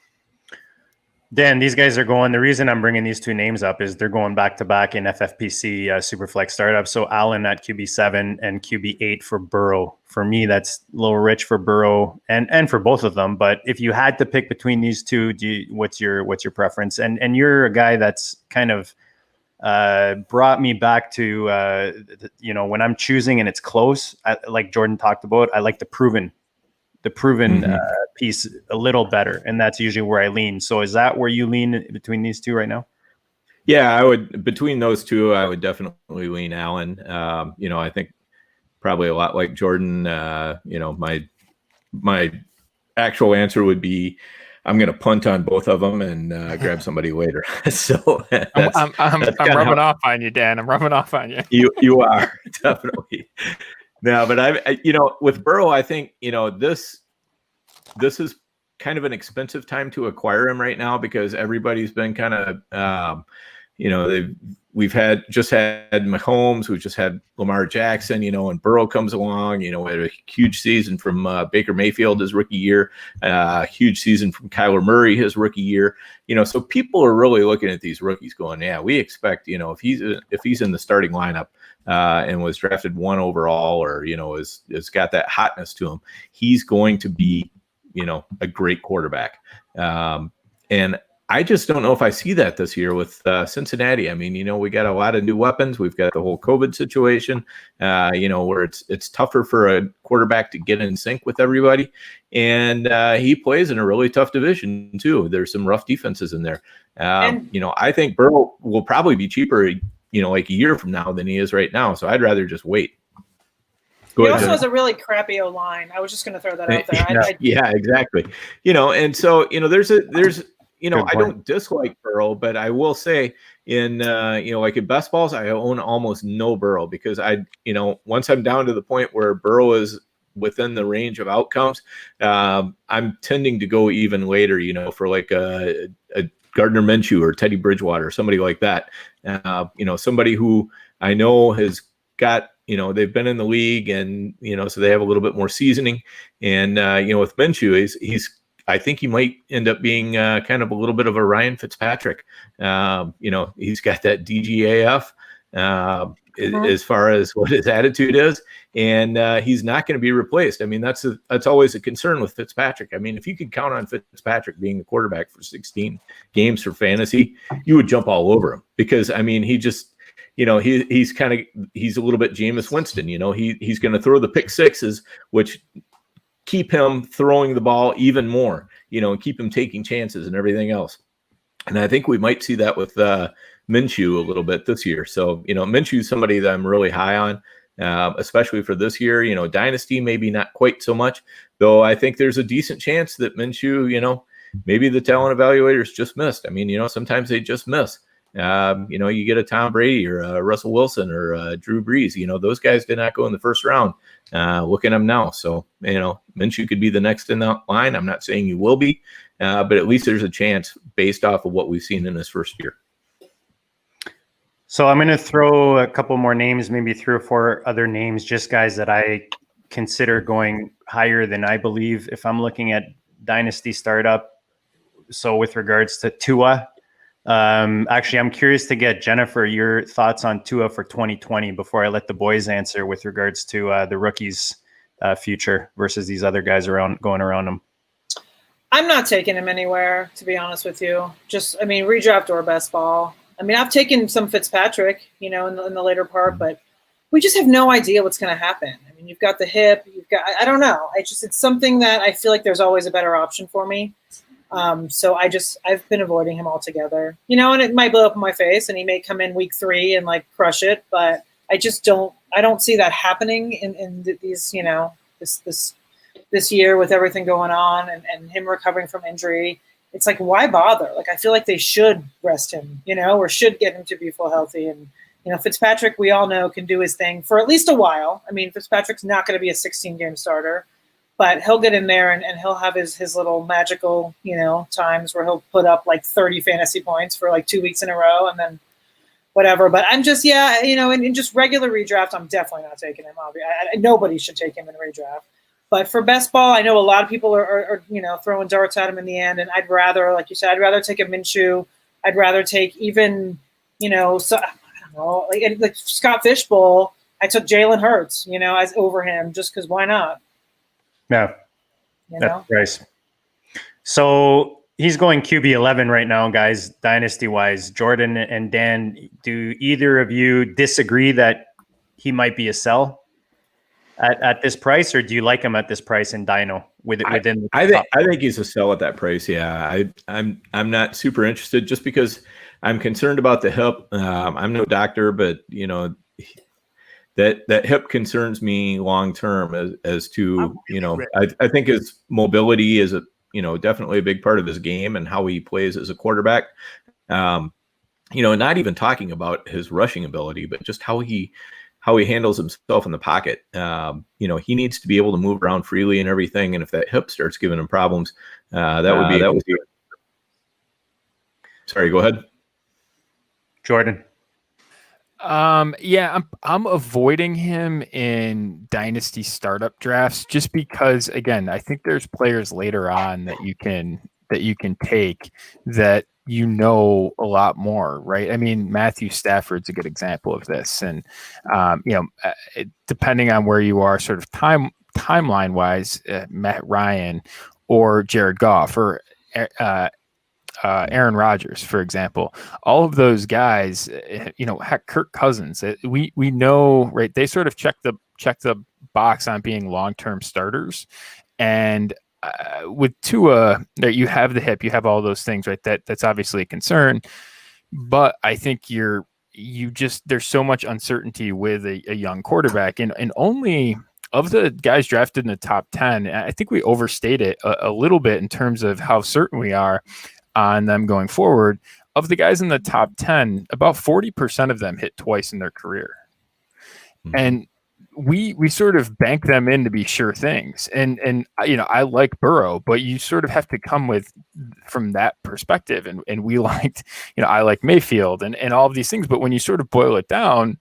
Dan, these guys are going. The reason I'm bringing these two names up is they're going back to back in FFPC Superflex startups. So Allen at QB7 and QB8 for Burrow. For me, that's a little rich for Burrow and for both of them. But if you had to pick between these two, what's your preference? And you're a guy that's kind of brought me back to when I'm choosing and it's close. Like Jordan talked about, I like the proven piece a little better, and that's usually where I lean. So is that where you lean between these two right now? Yeah, I would. Between those two, I would definitely lean Allen. I think probably a lot like Jordan. My actual answer would be I'm going to punt on both of them and grab somebody later. So I'm rubbing off on you, Dan. I'm rubbing off on you. You are definitely. No, but with Burrow, I think, this is kind of an expensive time to acquire him right now because everybody's been kind of, we've had Mahomes, we've just had Lamar Jackson, and Burrow comes along, we had a huge season from Baker Mayfield his rookie year, huge season from Kyler Murray his rookie year, so people are really looking at these rookies going, yeah, we expect, if he's in the starting lineup, and was drafted 1 overall, or has got that hotness to him, he's going to be a great quarterback. And I just don't know if I see that this year with Cincinnati. I mean, we got a lot of new weapons. We've got the whole COVID situation, where it's tougher for a quarterback to get in sync with everybody. And he plays in a really tough division too. There's some rough defenses in there. I think Burrow will probably be cheaper, like a year from now than he is right now. So I'd rather just wait. He also has a really crappy O-line. I was just going to throw that out there. Yeah, exactly. And so, there's I don't dislike Burrow, but I will say in, like in best balls, I own almost no Burrow because once I'm down to the point where Burrow is within the range of outcomes, I'm tending to go even later, for like a Gardner Minshew or Teddy Bridgewater, somebody like that. Somebody who I know has got, they've been in the league and, so they have a little bit more seasoning. And, with Minshew, I think he might end up being kind of a little bit of a Ryan Fitzpatrick. He's got that DGAF as far as what his attitude is, and he's not going to be replaced. I mean, that's always a concern with Fitzpatrick. I mean, if you could count on Fitzpatrick being the quarterback for 16 games for fantasy, you would jump all over him because, I mean, he just, he's a little bit Jameis Winston. He's going to throw the pick sixes, which keep him throwing the ball even more, and keep him taking chances and everything else. And I think we might see that with Minshew a little bit this year. So, Minshew is somebody that I'm really high on, especially for this year. Dynasty, maybe not quite so much, though I think there's a decent chance that Minshew, maybe the talent evaluators just missed. I mean, sometimes they just miss. You get a Tom Brady or a Russell Wilson or a Drew Brees. Those guys did not go in the first round. Look at them now. So, Minshew could be the next in that line. I'm not saying you will be, but at least there's a chance based off of what we've seen in his first year. So I'm going to throw a couple more names, maybe 3 or 4 other names, just guys that I consider going higher than I believe if I'm looking at Dynasty startup. So with regards to Tua, actually, I'm curious to get, Jennifer, your thoughts on Tua for 2020 before I let the boys answer with regards to the rookies' future versus these other guys going around him. I'm not taking him anywhere, to be honest with you. Redraft or best ball. I've taken some Fitzpatrick, in the later part, but we just have no idea what's going to happen. You've got the hip, I don't know. It's something that I feel like there's always a better option for me. So I've been avoiding him altogether, and it might blow up in my face and he may come in week 3 and crush it, but I don't see that happening in these, this year with everything going on and him recovering from injury. It's why bother? I feel like they should rest him, or should get him to be full healthy. And, Fitzpatrick, we all know, can do his thing for at least a while. Fitzpatrick's not going to be a 16-game starter, but he'll get in there and he'll have his little magical, times where he'll put up 30 fantasy points for 2 weeks in a row and then whatever. But I'm just, in just regular redraft, I'm definitely not taking him. Nobody should take him in redraft. But for best ball, I know a lot of people are throwing darts at him in the end, and I'd rather, like you said, I'd rather take a Minshew. I'd rather take even, I don't know, like Scott Fishbowl. I took Jalen Hurts, as over him, just because why not? Yeah, that's nice. So he's going QB 11 right now, guys, dynasty wise. Jordan and Dan, do either of you disagree that he might be a sell at this price, or do you like him at this price in Dino within? I think he's a sell at that price. Yeah, I'm not super interested just because I'm concerned about the hip. I'm no doctor, but that hip concerns me long term as to I think his mobility is definitely a big part of his game and how he plays as a quarterback. Not even talking about his rushing ability, but just how he handles himself in the pocket. He needs to be able to move around freely and everything. And if that hip starts giving him problems, that would be. Sorry, go ahead, Jordan. Yeah, I'm avoiding him in dynasty startup drafts just because, again, I think there's players later on that you can take that a lot more, right? Matthew Stafford's a good example of this, and depending on where you are, sort of timeline wise, Matt Ryan or Jared Goff or Aaron Rodgers, for example, all of those guys, heck, Kirk Cousins, we know, right? They sort of check the box on being long-term starters, and with Tua, you have the hip, you have all those things, right? That's obviously a concern, but I think there's so much uncertainty with a young quarterback, and only of the guys drafted in the top 10, I think we overstate it a little bit in terms of how certain we are on them going forward. Of the guys in the top 10, about 40% of them hit twice in their career. Mm-hmm. And we sort of bank them in to be sure things. And I like Burrow, but you sort of have to come from that perspective. And we liked, I like Mayfield and all of these things. But when you sort of boil it down,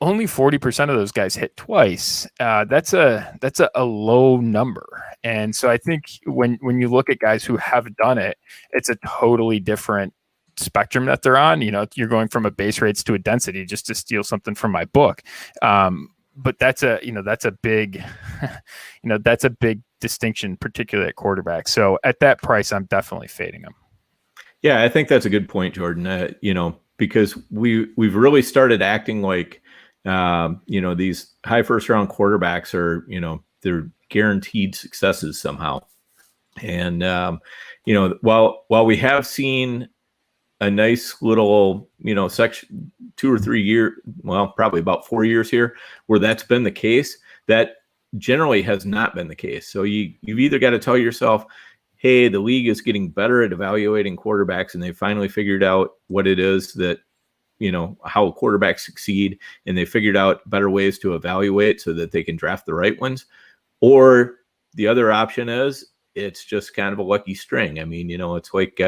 only 40% of those guys hit twice. That's a low number. And so I think when you look at guys who have done it, it's a totally different spectrum that they're on. You're going from a base rates to a density, just to steal something from my book. But that's a big, that's a big distinction, particularly at quarterback. So at that price, I'm definitely fading him. Yeah, I think that's a good point, Jordan. Because we've really started acting like, these high first round quarterbacks are, they're guaranteed successes somehow. And, while we have seen a nice little, section 2 or 3 year, well, probably about 4 years here where that's been the case, that generally has not been the case. So you've either got to tell yourself, hey, the league is getting better at evaluating quarterbacks, and they finally figured out what it is that, how quarterbacks succeed, and they figured out better ways to evaluate so that they can draft the right ones. Or the other option is it's just kind of a lucky string. I mean, it's like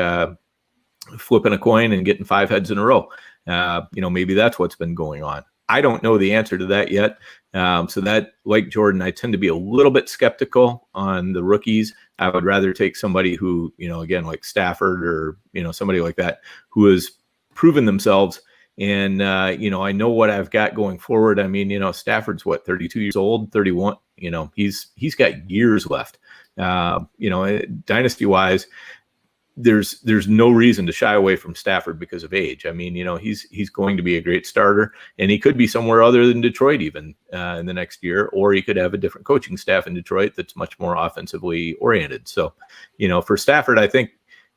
flipping a coin and getting 5 heads in a row. Maybe that's what's been going on. I don't know the answer to that yet. So that, like Jordan, I tend to be a little bit skeptical on the rookies. I would rather take somebody who, again, like Stafford or, somebody like that, who has proven themselves. And, I know what I've got going forward. I mean, Stafford's 32 years old, 31, he's got years left. Dynasty wise, there's no reason to shy away from Stafford because of age. I mean, he's going to be a great starter, and he could be somewhere other than Detroit even in the next year, or he could have a different coaching staff in Detroit that's much more offensively oriented. So, for Stafford, I think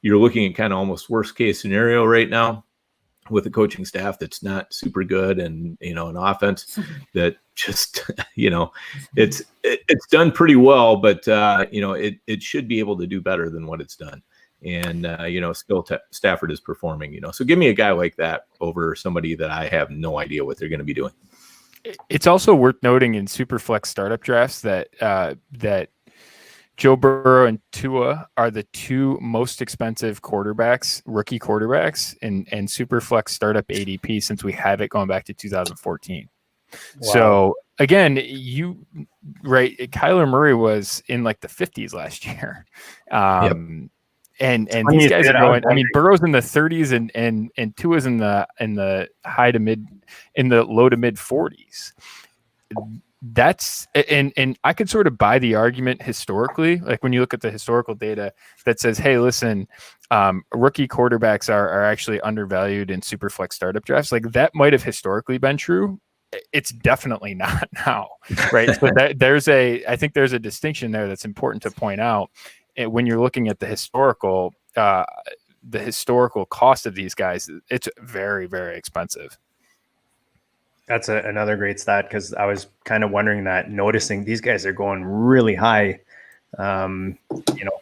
you're looking at kind of almost worst case scenario right now with a coaching staff that's not super good, and an offense that just it's done pretty well, but it should be able to do better than what it's done. And still Stafford is performing. So give me a guy like that over somebody that I have no idea what they're going to be doing. It's also worth noting in Superflex startup drafts that that Joe Burrow and Tua are the 2 most expensive rookie quarterbacks in Superflex startup ADP since we have it going back to 2014. Wow. So again, Kyler Murray was in like the 50s last year. Yep. And these guys are going. I mean, Burrow's in the 30s and Tua's in the low to mid 40s. That's and I could sort of buy the argument historically, like when you look at the historical data that says, hey, listen, rookie quarterbacks are actually undervalued in Superflex startup drafts. Like that might have historically been true. It's definitely not now, right? So I think there's a distinction there that's important to point out. When you're looking at the historical cost of these guys, it's very, very expensive. That's another great stat, because I was kind of noticing these guys are going really high, and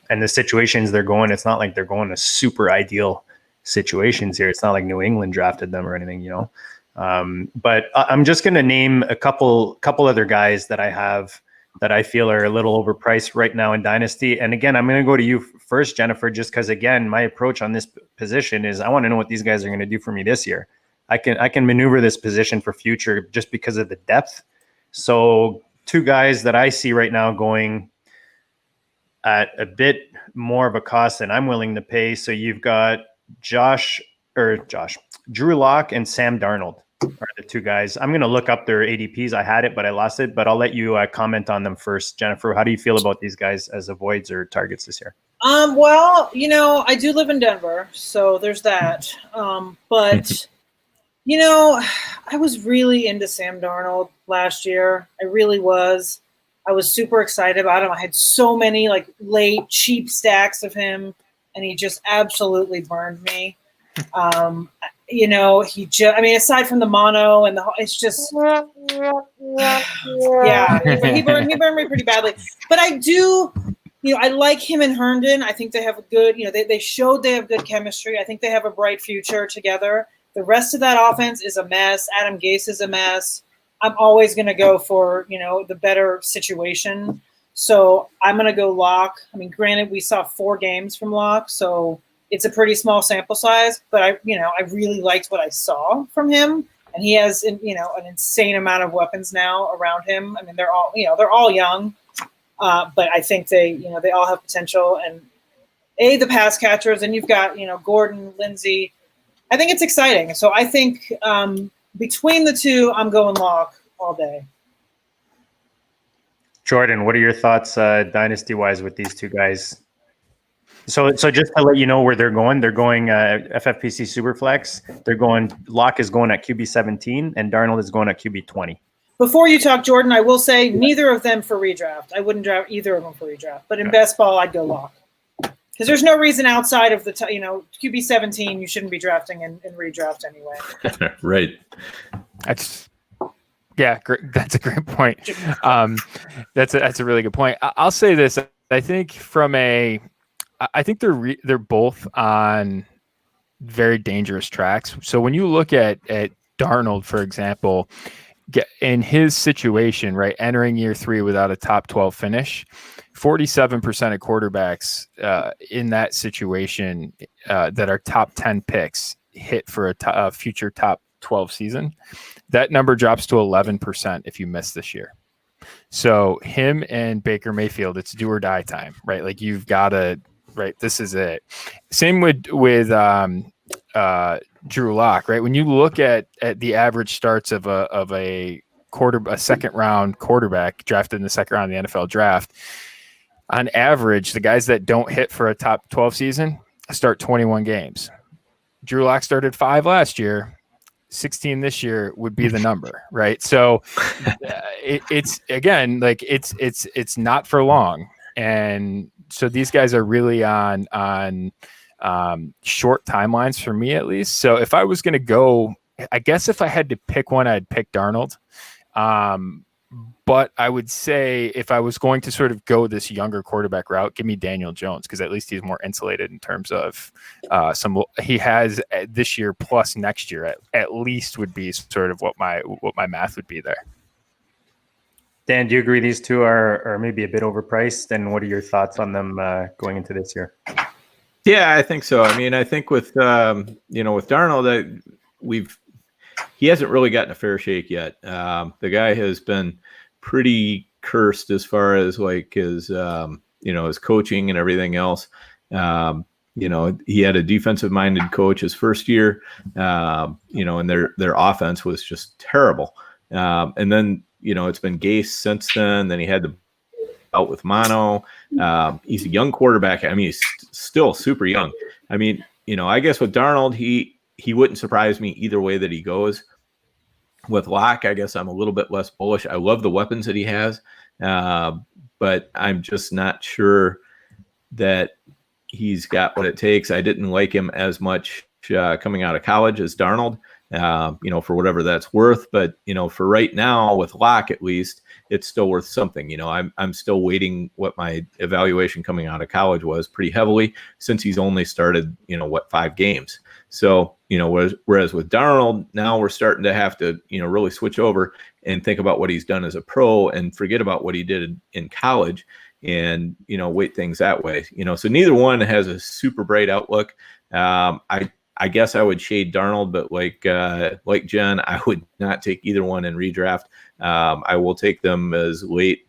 the situations they're going, it's not like they're going to super ideal situations here. It's not like New England drafted them or anything, but I'm just going to name a couple other guys that I have that I feel are a little overpriced right now in Dynasty. And again, I'm going to go to you first, Jennifer, just because, again, my approach on this position is I want to know what these guys are going to do for me this year. I can maneuver this position for future just because of the depth. So 2 guys that I see right now going at a bit more of a cost than I'm willing to pay. So you've got Drew Lock and Sam Darnold are the 2 guys. I'm going to look up their ADPs. I had it, but I lost it. But I'll let you comment on them first. Jennifer, how do you feel about these guys as avoids or targets this year? Well, I do live in Denver, so there's that. But I was really into Sam Darnold last year. I really was. I was super excited about him. I had so many like late cheap stacks of him, and he just absolutely burned me. Aside from the mono and it's just, yeah, he burned me pretty badly. But I do, I like him and Herndon. I think they have a good, they showed they have good chemistry. I think they have a bright future together. The rest of that offense is a mess. Adam Gase is a mess. I'm always going to go for, the better situation. So I'm going to go Lock. I mean, granted, we saw 4 games from Lock, so it's a pretty small sample size, but I really liked what I saw from him. And he has, an insane amount of weapons now around him. I mean, they're all young, but I think they all have potential. And the pass catchers, and you've got, Gordon, Lindsey. I think it's exciting. So I think between the 2, I'm going Lock all day. Jordan, what are your thoughts dynasty-wise with these 2 guys? So just to let you know where they're going FFPC Superflex. Lock is going at QB 17, and Darnold is going at QB 20. Before you talk, Jordan, I will say neither of them for redraft. I wouldn't draft either of them for redraft. But in best ball, I'd go Lock. Because there's no reason outside of the, QB 17, you shouldn't be drafting in redraft anyway. Right. That's a great point. That's a really good point. I'll say this. I think from a I think they're both on very dangerous tracks. So when you look at Darnold, for example, in his situation, right, entering year 3 without a top 12 finish, 47% of quarterbacks in that situation that are top 10 picks hit for a future top 12 season. That number drops to 11% if you miss this year. So him and Baker Mayfield, it's do or die time, right? Like you've got to, right, this is it. Same with Drew Lock, right? When you look at the average starts of a second round quarterback drafted in the second round of the NFL draft, on average, the guys that don't hit for a top 12 season start 21 games. Drew Lock started 5 last year. 16 this year would be the number, right? So it's again, like it's not for long. And so these guys are really on short timelines for me, at least. So if I was going to go, I guess if I had to pick one, I'd pick Darnold. But I would say if I was going to sort of go this younger quarterback route, give me Daniel Jones, because at least he's more insulated in terms of he has this year plus next year at least would be sort of what my math would be there. Dan, do you agree these two are maybe a bit overpriced? And what are your thoughts on them going into this year? Yeah, I think so. I mean, I think with with Darnold, he hasn't really gotten a fair shake yet. The guy has been pretty cursed as far as like his his coaching and everything else. He had a defensive minded coach his first year, and their offense was just terrible. And then, it's been Gase since then. Then he had the out with mono. He's a young quarterback. I mean, he's still super young. I mean, I guess with Darnold, he wouldn't surprise me either way that he goes. With Locke, I guess I'm a little bit less bullish. I love the weapons that he has, but I'm just not sure that he's got what it takes. I didn't like him as much coming out of college as Darnold, for whatever that's worth. But, for right now with Locke, at least, it's still worth something. I'm still waiting what my evaluation coming out of college was pretty heavily, since he's only started, 5 games. So, whereas with Darnold, now we're starting to have to, really switch over and think about what he's done as a pro and forget about what he did in college and, weight things that way. So neither one has a super bright outlook. I guess I would shade Darnold, but like Jen, I would not take either one in redraft. I will take them as late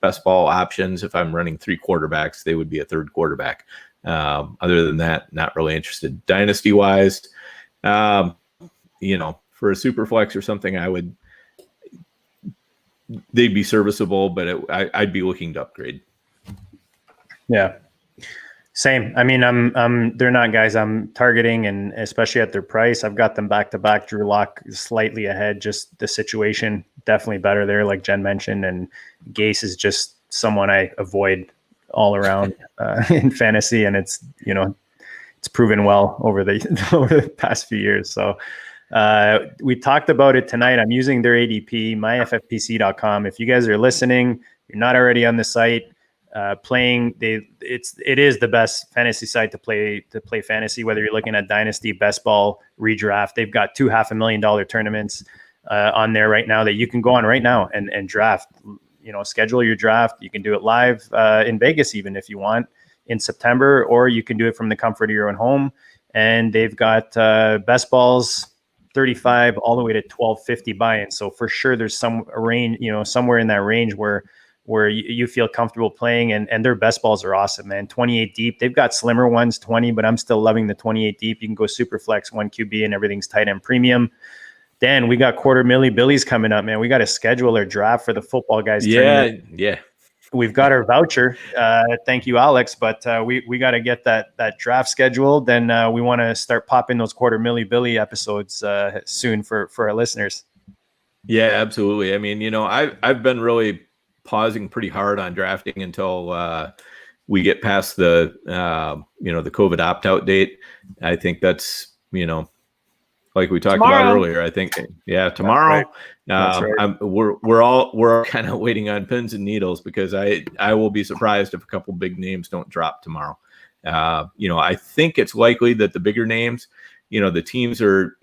best ball options. If I'm running 3 quarterbacks, they would be a third quarterback. Other than that, not really interested. Dynasty wise, for a super flex or something, they'd be serviceable, but I'd be looking to upgrade. Yeah. Same. I mean, they're not guys I'm targeting, and especially at their price, I've got them back to back. Drew Lock slightly ahead, just the situation definitely better there, like Jen mentioned, and Gase is just someone I avoid all around in fantasy, and it's proven well over the past few years. So we talked about it tonight. I'm using their ADP, myffpc.com. If you guys are listening, you're not already on the site playing, it is the best fantasy site to play fantasy, whether you're looking at Dynasty, Best Ball, Redraft. They've got 2 $500,000 tournaments on there right now that you can go on right now and draft. Schedule your draft. You can do it live in Vegas, even if you want, in September, or you can do it from the comfort of your own home. And they've got best balls 35 all the way to 1250 buy-in. So for sure, there's some range, somewhere in that range where you feel comfortable playing, and their best balls are awesome, man. 28 deep. They've got slimmer ones, 20, but I'm still loving the 28 deep. You can go super flex, 1 QB, and everything's tight end premium. Dan, we got quarter milli Billies coming up, man. We got to schedule our draft for the football guys. Yeah. We've got our voucher. Thank you, Alex. But we got to get that draft scheduled. Then we want to start popping those quarter milli Billy episodes soon for our listeners. Yeah, absolutely. I mean, I've been really pausing pretty hard on drafting until we get past the the COVID opt-out date. I think that's like we talked about earlier. I think tomorrow. That's right. We're all kind of waiting on pins and needles, because I will be surprised if a couple big names don't drop tomorrow. I think it's likely that the bigger names, the teams are,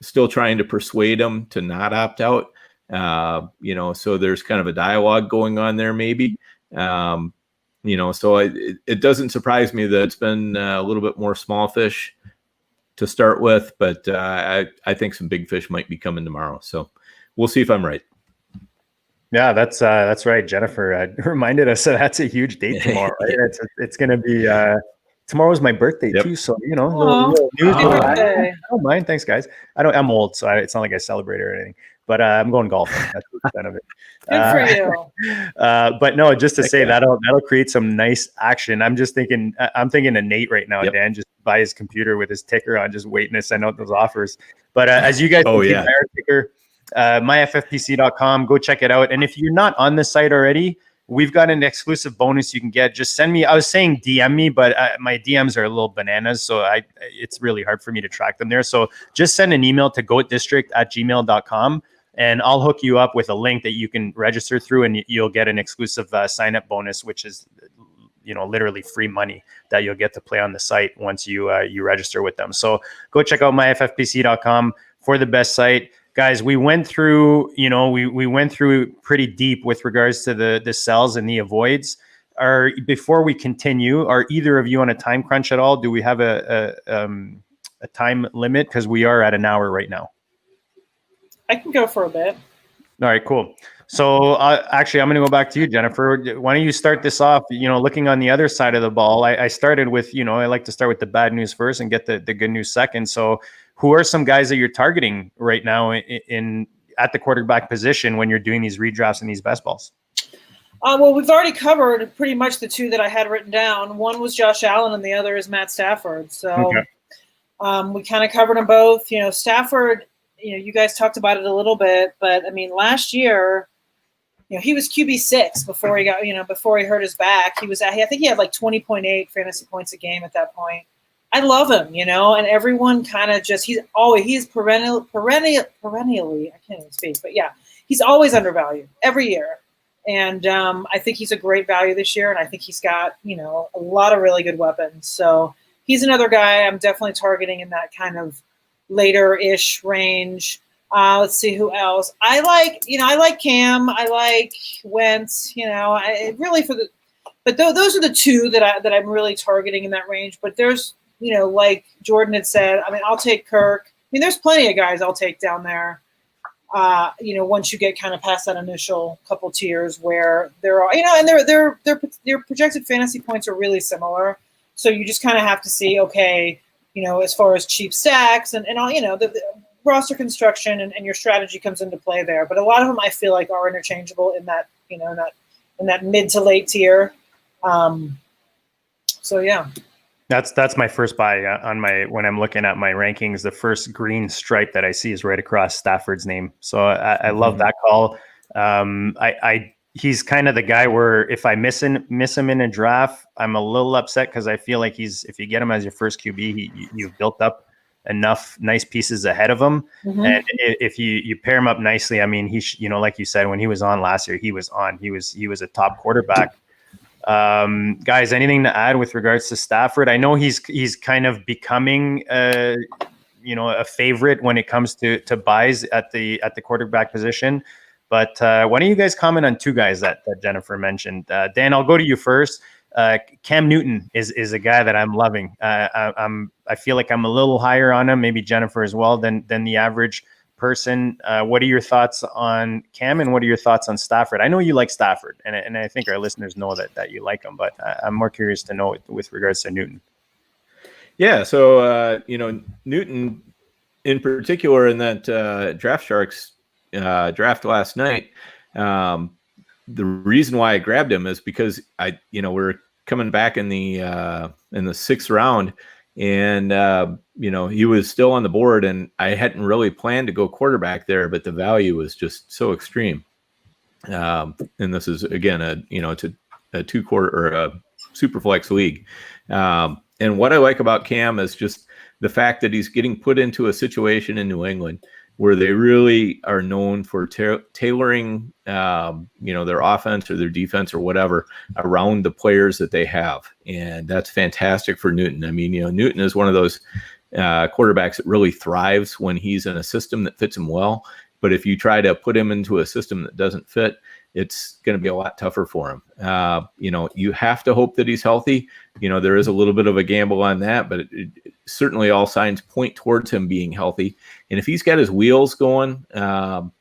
still trying to persuade them to not opt out. So there's kind of a dialogue going on there, maybe. So it doesn't surprise me that it's been a little bit more small fish to start with, but I think some big fish might be coming tomorrow. So we'll see if I'm right. Yeah, that's right. Jennifer reminded us that that's a huge date tomorrow. Right? It's going to be tomorrow's my birthday too. So little news. I don't mind. Thanks, guys. I'm old, so it's not like I celebrate or anything. But I'm going golfing. That's the extent of it. Good for you. But no, just to say that'll create some nice action. I'm thinking of Nate right now. Yep. Dan just by his computer with his ticker on, just waiting to send out those offers. But as you guys can keep our ticker, myffpc.com, go check it out. And if you're not on the site already, we've got an exclusive bonus you can get. Just send me. I was saying DM me, but my DMs are a little bananas, so it's really hard for me to track them there. So just send an email to goatdistrict@gmail.com. And I'll hook you up with a link that you can register through, and you'll get an exclusive sign-up bonus, which is, literally free money that you'll get to play on the site once you register with them. So go check out myffpc.com for the best site, guys. We went through, we went through pretty deep with regards to the sells and the avoids. Before we continue, are either of you on a time crunch at all? Do we have a time limit? Because we are at an hour right now. I can go for a bit. All right, cool. So actually, I'm going to go back to you, Jennifer. Why don't you start this off? Looking on the other side of the ball, I started with, I like to start with the bad news first and get the good news second. So who are some guys that you're targeting right now at the quarterback position when you're doing these redrafts and these best balls? Well, we've already covered pretty much the two that I had written down. One was Josh Allen and the other is Matt Stafford. So we kind of covered them both. Stafford, you guys talked about it a little bit, but I mean, last year, he was QB6 before he got, before he hurt his back. I think he had like 20.8 fantasy points a game at that point. I love him, and everyone kind of he's perennially, I can't even speak, but yeah, he's always undervalued every year. And I think he's a great value this year. And I think he's got, a lot of really good weapons. So he's another guy I'm definitely targeting in that kind of later-ish range. Let's see who else. I like Cam. I like Wentz. But those are the two that I'm really targeting in that range. But there's, like Jordan had said, I mean, I'll take Kirk. I mean, there's plenty of guys I'll take down there. Once you get kind of past that initial couple tiers where there are, and their projected fantasy points are really similar. So you just kind of have to see, okay, as far as cheap stacks and all, the roster construction and your strategy comes into play there. But a lot of them I feel like are interchangeable in that, in that mid to late tier. So yeah. That's my first buy when I'm looking at my rankings. The first green stripe that I see is right across Stafford's name. So I love that call. He's kind of the guy where if I miss him in a draft, I'm a little upset because I feel like if you get him as your first QB, you've built up enough nice pieces ahead of him. Mm-hmm. And if you pair him up nicely, I mean, like you said, when he was on last year, he was a top quarterback. Guys, anything to add with regards to Stafford? I know he's kind of becoming a favorite when it comes to buys at the quarterback position. But why don't you guys comment on two guys that Jennifer mentioned? Dan, I'll go to you first. Cam Newton is a guy that I'm loving. I feel like I'm a little higher on him, maybe Jennifer as well, than the average person. What are your thoughts on Cam and what are your thoughts on Stafford? I know you like Stafford, and I think our listeners know that you like him, but I'm more curious to know with regards to Newton. Yeah, so Newton in particular in that Draft Sharks draft last night. The reason why I grabbed him is because we're coming back in the sixth round, and he was still on the board, and I hadn't really planned to go quarterback there, but the value was just so extreme. And this is again it's a 2-quarter or a super flex league. And what I like about Cam is just the fact that he's getting put into a situation in New England where they really are known for tailoring, their offense or their defense or whatever around the players that they have. And that's fantastic for Newton. I mean, Newton is one of those quarterbacks that really thrives when he's in a system that fits him well. But if you try to put him into a system that doesn't fit, it's going to be a lot tougher for him. You have to hope that he's healthy. There is a little bit of a gamble on that, but certainly all signs point towards him being healthy. And if he's got his wheels going, and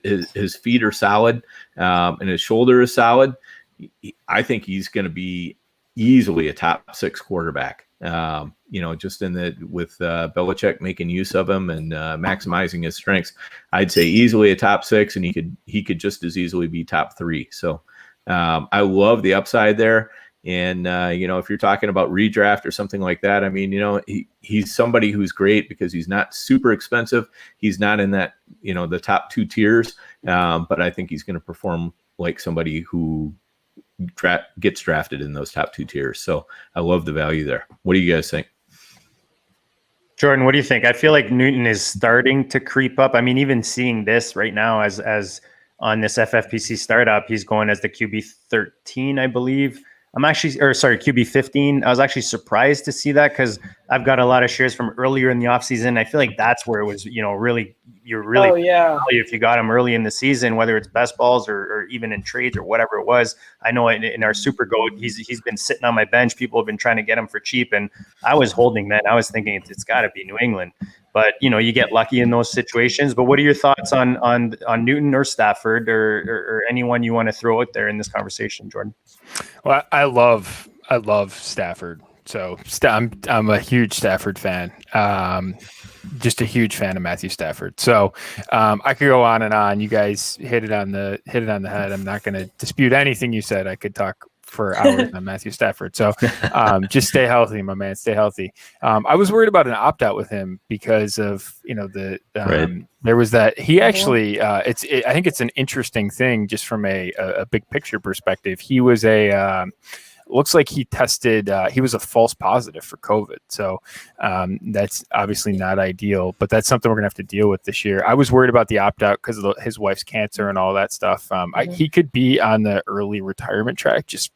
his feet are solid, and his shoulder is solid, I think he's going to be easily a top 6 quarterback. Just with Belichick making use of him and maximizing his strengths, I'd say easily a top 6, and he could just as easily be top 3. So I love the upside there. And if you're talking about redraft or something like that, I mean, he's somebody who's great because he's not super expensive. He's not in that the top 2 tiers, but I think he's going to perform like somebody who gets drafted in those top 2 tiers. So I love the value there. What do you guys think? Jordan, what do you think? I feel like Newton is starting to creep up. I mean, even seeing this right now as on this FFPC startup, he's going as the QB 13, I believe. QB 15. I was actually surprised to see that because I've got a lot of shares from earlier in the offseason. I feel like that's where it was, really value if you got him early in the season, whether it's best balls or even in trades or whatever it was. I know in our Super Goat, he's been sitting on my bench. People have been trying to get him for cheap, and I was holding, man. I was thinking it's got to be New England. But you get lucky in those situations. But what are your thoughts on Newton or Stafford or anyone you want to throw out there in this conversation, Jordan? Well, I love Stafford. So I'm a huge Stafford fan. Just a huge fan of Matthew Stafford. So I could go on and on. You guys hit it on the head. I'm not going to dispute anything you said. I could talk for hours on Matthew Stafford. So just stay healthy, my man. Stay healthy. I was worried about an opt-out with him because of, there was that he actually, I think it's an interesting thing just from a big picture perspective. He was looks like he tested, he was a false positive for COVID. So that's obviously not ideal, but that's something we're gonna have to deal with this year. I was worried about the opt-out because of his wife's cancer and all that stuff. He could be on the early retirement track. Just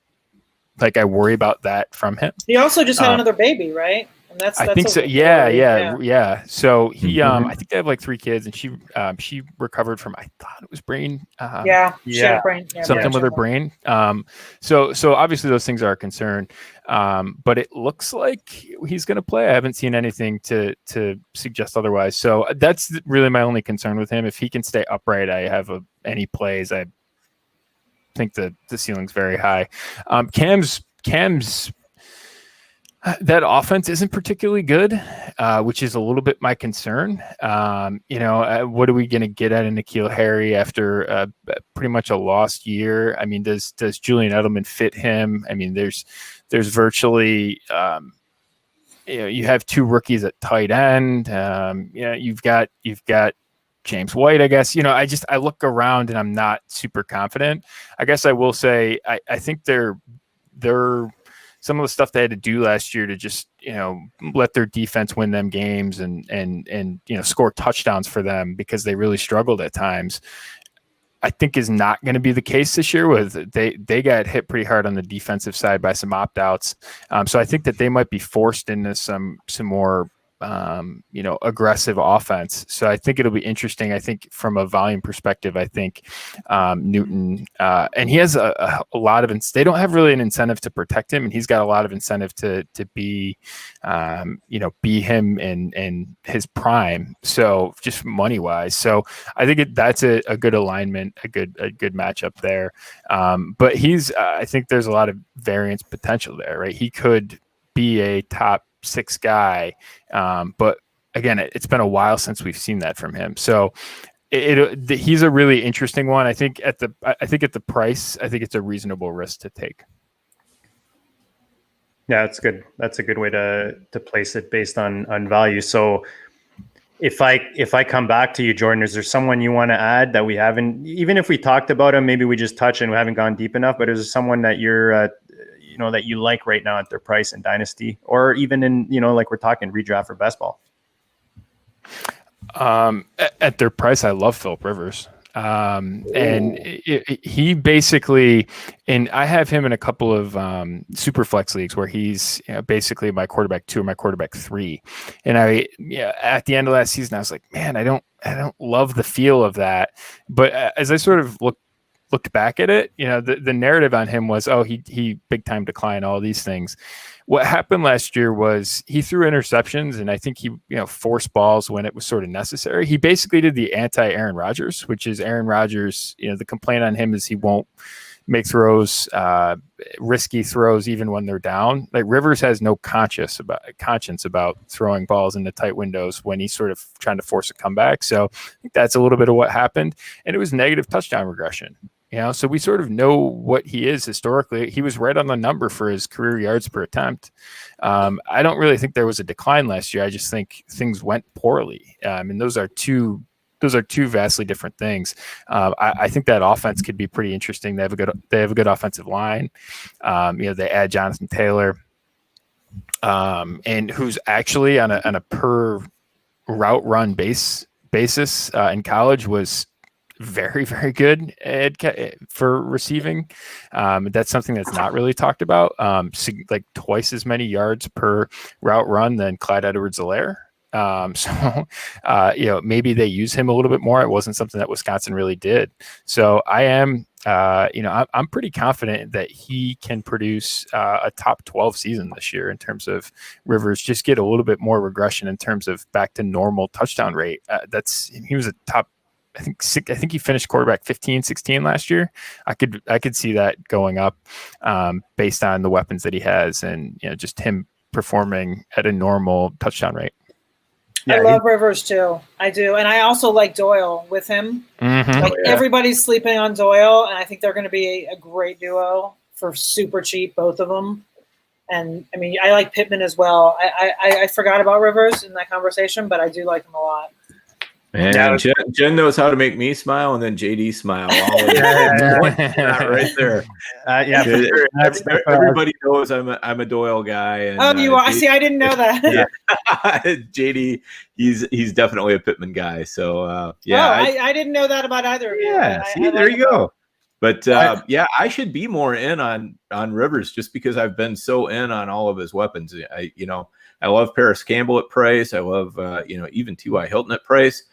like I worry about that from him. He also just had another baby, right? And that's I think so. Yeah. So he, I think they have like 3 kids, and she recovered from, I thought it was brain. She had a brain. Something with her brain. So obviously those things are a concern. But it looks like he's going to play. I haven't seen anything to suggest otherwise. So that's really my only concern with him. If he can stay upright, I have any plays. I think the ceiling's very high. Cam's that offense isn't particularly good, which is a little bit my concern. What are we going to get at in N'Keal Harry after pretty much a lost year? I mean, does Julian Edelman fit him? I mean, there's virtually, you have 2 rookies at tight end. You've got James White, I guess. I look around and I'm not super confident. I guess I will say I think they're some of the stuff they had to do last year to just, let their defense win them games and score touchdowns for them because they really struggled at times, I think is not going to be the case this year. They got hit pretty hard on the defensive side by some opt-outs. So I think that they might be forced into some more aggressive offense. So I think it'll be interesting. I think from a volume perspective, I think Newton, and he has a lot of, they don't have really an incentive to protect him, and he's got a lot of incentive to be, be him in his prime. So just money wise. So I think that's a good alignment, a good matchup there. But I think there's a lot of variance potential there, right? He could be a top 6 guy, but again, it's been a while since we've seen that from him. So he's a really interesting one. I think at the price, I think it's a reasonable risk to take. Yeah, that's good. That's a good way to place it based on value. So if I come back to you, Jordan, is there someone you want to add that we haven't, even if we talked about him, maybe we just touched and we haven't gone deep enough, but is there someone that you're that you like right now at their price in Dynasty, or even in, like we're talking redraft or best ball? At their price, I love Philip Rivers. And he basically, and I have him in a couple of super flex leagues where he's basically my quarterback 2 or my quarterback 3. And at the end of last season, I was like, man, I don't love the feel of that. But as I sort of looked back at it, the narrative on him was, oh, he big time decline, all these things. What happened last year was he threw interceptions, and I think he forced balls when it was sort of necessary. He basically did the anti-Aaron Rodgers, which is Aaron Rodgers. The complaint on him is he won't make throws, risky throws, even when they're down. Like Rivers has no conscience about throwing balls into tight windows when he's sort of trying to force a comeback. So I think that's a little bit of what happened, and it was negative touchdown regression. So we sort of know what he is historically. He was right on the number for his career yards per attempt. I don't really think there was a decline last year. I just think things went poorly. And those are two vastly different things. I think that offense could be pretty interesting. They have a good offensive line. They add Jonathan Taylor, and who's actually on a per route run basis in college was very, very good for receiving. That's something that's not really talked about. Like twice as many yards per route run than Clyde Edwards-Helaire. Maybe they use him a little bit more. It wasn't something that Wisconsin really did. So I am, I'm pretty confident that he can produce a top 12 season this year in terms of Rivers. Just get a little bit more regression in terms of back to normal touchdown rate. He was a top. I think he finished quarterback 15, 16 last year. I could see that going up based on the weapons that he has and just him performing at a normal touchdown rate. Yeah, I love Rivers too. I do. And I also like Doyle with him. Mm-hmm. Everybody's sleeping on Doyle, and I think they're going to be a great duo for super cheap, both of them. And I mean, I like Pittman as well. I forgot about Rivers in that conversation, but I do like him a lot. And Jen knows how to make me smile, and then JD smile. Right there. For sure. Everybody knows I'm a Doyle guy. And, you are. See, I didn't know that. JD, he's definitely a Pittman guy. So I didn't know that about either of you. Yeah, there you go. But I should be more in on Rivers just because I've been so in on all of his weapons. I love Paris Campbell at price. I love even T.Y. Hilton at price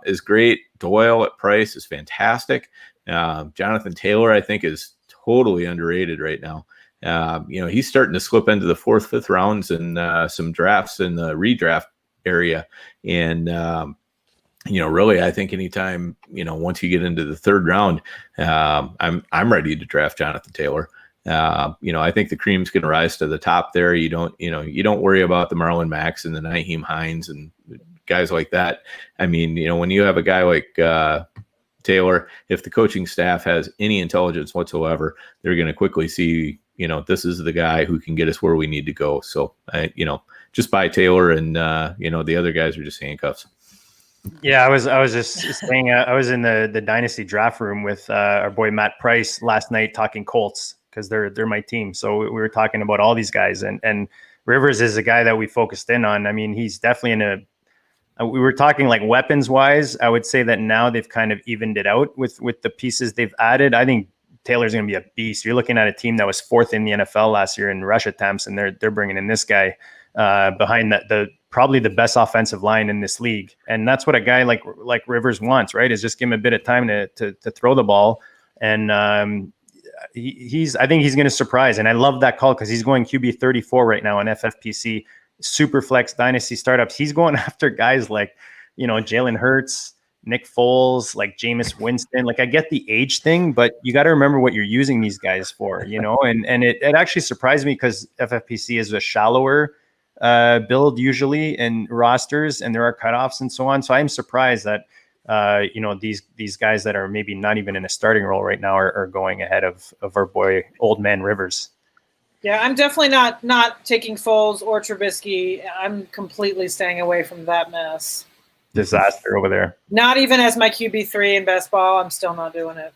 is great. Doyle at price is fantastic. Jonathan Taylor, I think, is totally underrated right now. He's starting to slip into the 4th, 5th rounds and some drafts in the redraft area. And really, I think anytime once you get into the 3rd round, I'm ready to draft Jonathan Taylor. I think the cream's going to rise to the top there. You don't worry about the Marlon Macks and the Nyheim Hines and guys like that. I mean, when you have a guy like Taylor, if the coaching staff has any intelligence whatsoever, they're going to quickly see, this is the guy who can get us where we need to go. So, just buy Taylor and, the other guys are just handcuffs. Yeah, I was just saying, I was in the Dynasty draft room with our boy Matt Price last night talking Colts because they're my team. So we were talking about all these guys, and Rivers is a guy that we focused in on. I mean, he's definitely we were talking like weapons wise. I would say that now they've kind of evened it out with the pieces they've added. I think Taylor's going to be a beast. You're looking at a team that was 4th in the NFL last year in rush attempts, and they're bringing in this guy behind the probably the best offensive line in this league. And that's what a guy like Rivers wants, right? Is just give him a bit of time to throw the ball. And I think he's going to surprise. And I love that call because he's going QB 34 right now on FFPC, super flex dynasty startups. He's going after guys like, Jalen Hurts, Nick Foles, like Jameis Winston. Like I get the age thing, but you got to remember what you're using these guys for, and it actually surprised me because FFPC is a shallower build usually in rosters, and there are cutoffs and so on. So I'm surprised that these guys that are maybe not even in a starting role right now are going ahead of our boy Old Man Rivers. Yeah, I'm definitely not taking Foles or Trubisky. I'm completely staying away from that mess. Disaster over there. Not even as my QB3 in best ball. I'm still not doing it.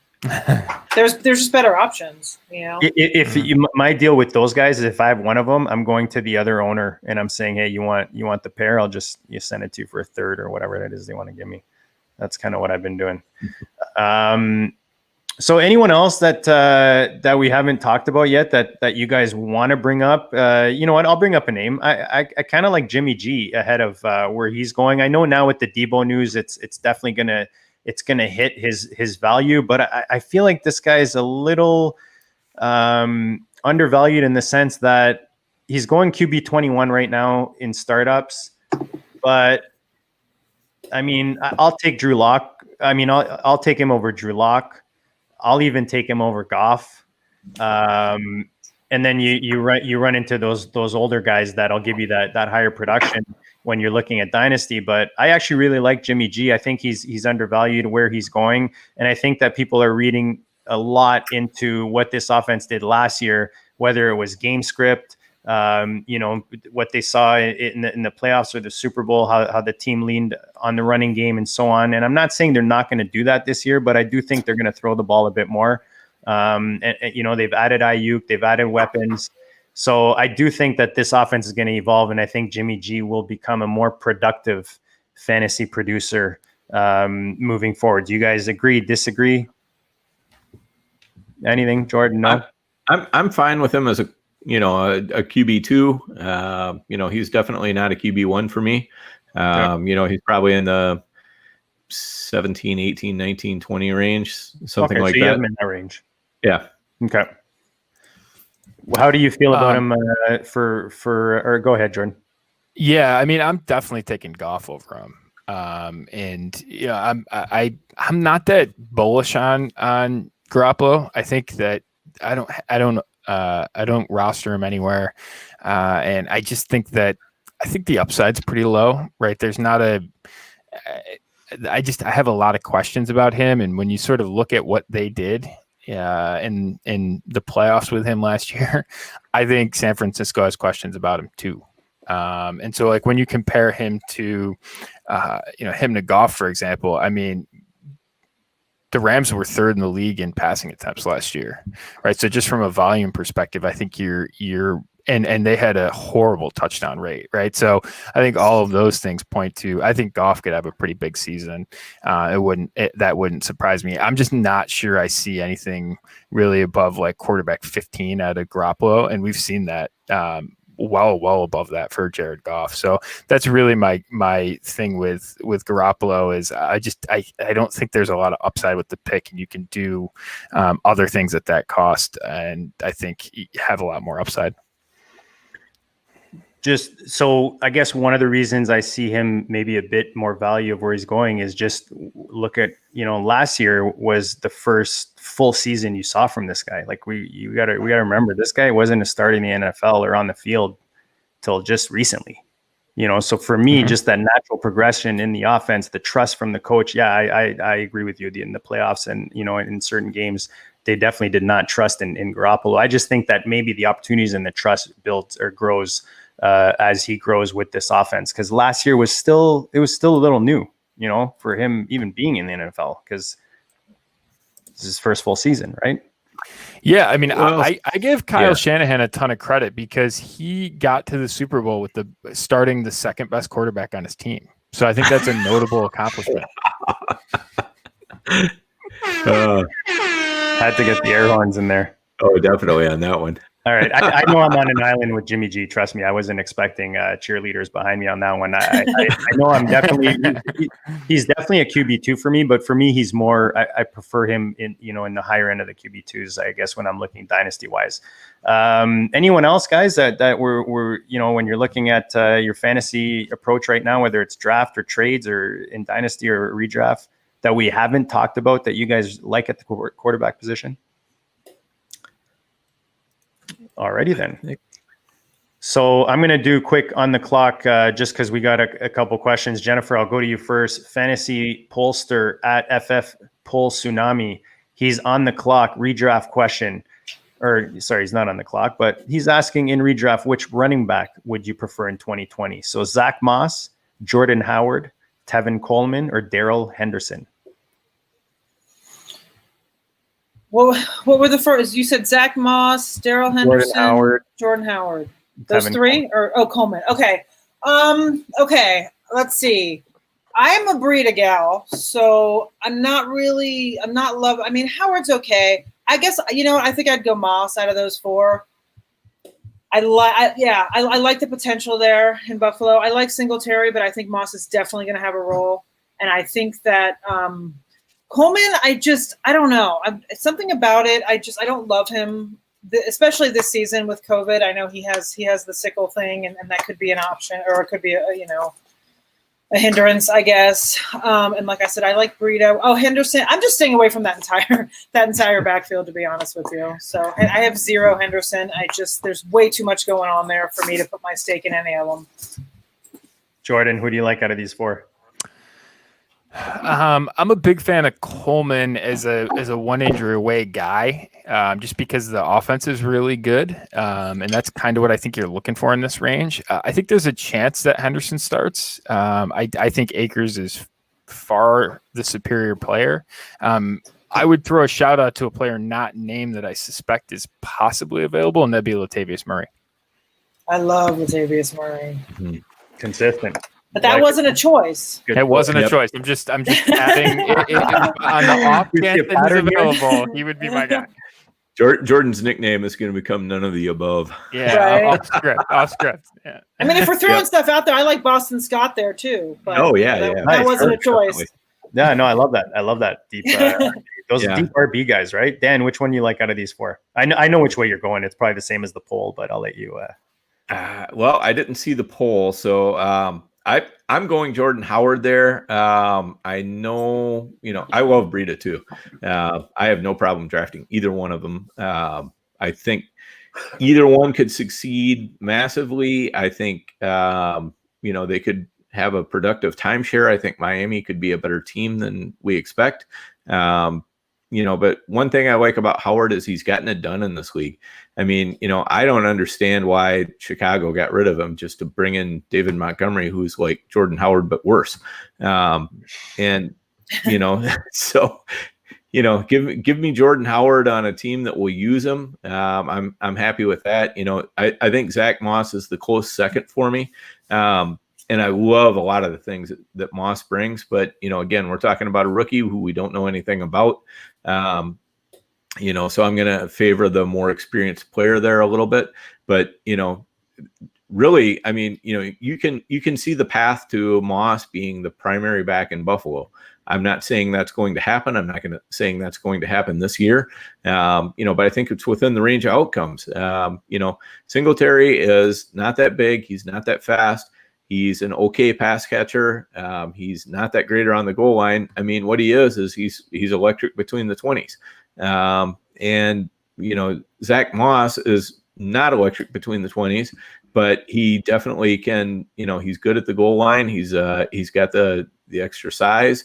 there's just better options, you know. If my deal with those guys is if I have one of them, I'm going to the other owner and I'm saying, hey, you want the pair? You send it to you for a third or whatever that is they want to give me. That's kind of what I've been doing. So anyone else that we haven't talked about yet that you guys want to bring up? You know what? I'll bring up a name. I kind of like Jimmy G ahead of where he's going. I know now with the Debo news, it's definitely gonna hit his value, but I feel like this guy is a little undervalued in the sense that he's going QB 21 right now in startups. But I mean, I'll take Drew Lock. I mean, I'll take him over Drew Lock. I'll even take him over Goff. And then you run into those older guys that'll give you that higher production when you're looking at Dynasty. But I actually really like Jimmy G. I think he's undervalued where he's going. And I think that people are reading a lot into what this offense did last year, whether it was game script, you know, what they saw in the playoffs or the Super Bowl, how the team leaned on the running game and so on. And I'm not saying they're not going to do that this year, but I do think they're going to throw the ball a bit more. And you know, they've added Ayuk, they've added weapons. So I do think that this offense is going to evolve, and I think Jimmy G will become a more productive fantasy producer moving forward. Do you guys agree, disagree? Anything, Jordan? No? I'm fine with him as a QB2. You know, he's definitely not a QB1 for me. You know, he's probably in the 17, 18, 19, 20 range, something like so that. You have him in that range. Yeah. Okay. How do you feel about him or go ahead, Jordan? Yeah, I mean, I'm definitely taking Goff over him. And you know, I'm not that bullish on Garoppolo. I think that I don't roster him anywhere. And I just think that the upside's pretty low, right? There's not I have a lot of questions about him. And when you sort of look at what they did in the playoffs with him last year, I think San Francisco has questions about him too. And so like when you compare him to, him to Goff, for example, I mean, the Rams were third in the league in passing attempts last year, right? So just from a volume perspective, I think and they had a horrible touchdown rate, right? So I think all of those things point to, I think Goff could have a pretty big season. That wouldn't surprise me. I'm just not sure I see anything really above like quarterback 15 out of Garoppolo, and we've seen that well above that for Jared Goff. So that's really my thing with Garoppolo is I don't think there's a lot of upside with the pick, and you can do other things at that cost, and I think you have a lot more upside. Just so I guess one of the reasons I see him maybe a bit more value of where he's going is just look at, last year was the first full season you saw from this guy. Like we gotta remember, this guy wasn't a starter in the NFL or on the field till just recently. So for me, just that natural progression in the offense, the trust from the coach. Yeah, I agree with you. In the playoffs and in certain games, they definitely did not trust in Garoppolo. I just think that maybe the opportunities and the trust builds or grows as he grows with this offense. Because last year was still a little new, for him even being in the NFL, because this is his first full season, right? Yeah, I mean, I give Kyle Shanahan a ton of credit because he got to the Super Bowl with starting the second best quarterback on his team. So I think that's a notable accomplishment. Had to get the air horns in there. Oh, definitely on that one. All right. I know I'm on an island with Jimmy G. Trust me, I wasn't expecting cheerleaders behind me on that one. I know he's definitely a QB2 for me, but for me, he's more, I prefer him in the higher end of the QB2s, I guess, when I'm looking dynasty wise. Anyone else, guys, that were when you're looking at your fantasy approach right now, whether it's draft or trades or in dynasty or redraft, that we haven't talked about that you guys like at the quarterback position? Alrighty then. So I'm going to do quick on the clock just because we got a couple questions. Jennifer, I'll go to you first. Fantasy pollster at FF Poll Tsunami. He's on the clock. Redraft question. Or sorry, he's not on the clock, but he's asking in redraft, which running back would you prefer in 2020? So Zach Moss, Jordan Howard, Tevin Coleman, or Darrell Henderson? What were the first? You said Zach Moss, Daryl Henderson, Jordan Howard. Those three, Coleman. Okay. Okay. Let's see. I am a Breida gal, so I'm not love. I mean, Howard's okay. I guess I think I'd go Moss out of those four. I like the potential there in Buffalo. I like Singletary, but I think Moss is definitely going to have a role. And I think that Coleman, I don't know. Something about it. I don't love him, especially this season with COVID. I know he has the sickle thing, and that could be an option, or it could be a hindrance, I guess. And like I said, I like Breida. Oh, Henderson. I'm just staying away from that entire backfield, to be honest with you. So I have zero Henderson. There's way too much going on there for me to put my stake in any of them. Jordan, who do you like out of these four? I'm a big fan of Coleman as a one injury away guy, just because the offense is really good, and that's kind of what I think you're looking for in this range. I think there's a chance that Henderson starts. I think Akers is far the superior player. I would throw a shout out to a player not named that I suspect is possibly available, and that'd be Latavius Murray. I love Latavius Murray. Consistent. But that wasn't a choice. It wasn't a choice. I'm just adding it on the off chance that he's available. He would be my guy. Jordan's nickname is going to become none of the above. Yeah, right? off script. Yeah. I mean, if we're throwing stuff out there, I like Boston Scott there too. But that wasn't a choice. Yeah, no, I love that. I love that deep. Those deep RB guys, right? Dan, which one you like out of these four? I know which way you're going. It's probably the same as the poll, but I'll let you. Well, I didn't see the poll, so. I'm going Jordan Howard there. I know, I love Breida too. I have no problem drafting either one of them. I think either one could succeed massively. I think, they could have a productive timeshare. I think Miami could be a better team than we expect. But one thing I like about Howard is he's gotten it done in this league. I mean, I don't understand why Chicago got rid of him just to bring in David Montgomery, who's like Jordan Howard, but worse. So, give me Jordan Howard on a team that will use him. I'm happy with that. I think Zach Moss is the close second for me. And I love a lot of the things that Moss brings. But, again, we're talking about a rookie who we don't know anything about. So I'm going to favor the more experienced player there a little bit. But, really, I mean, you can see the path to Moss being the primary back in Buffalo. I'm not saying that's going to happen. I'm not saying that's going to happen this year. But I think it's within the range of outcomes. Singletary is not that big. He's not that fast. He's an okay pass catcher. He's not that great around the goal line. I mean, what he is he's electric between the 20s. Zach Moss is not electric between the 20s, but he definitely can, he's good at the goal line. He's got the extra size.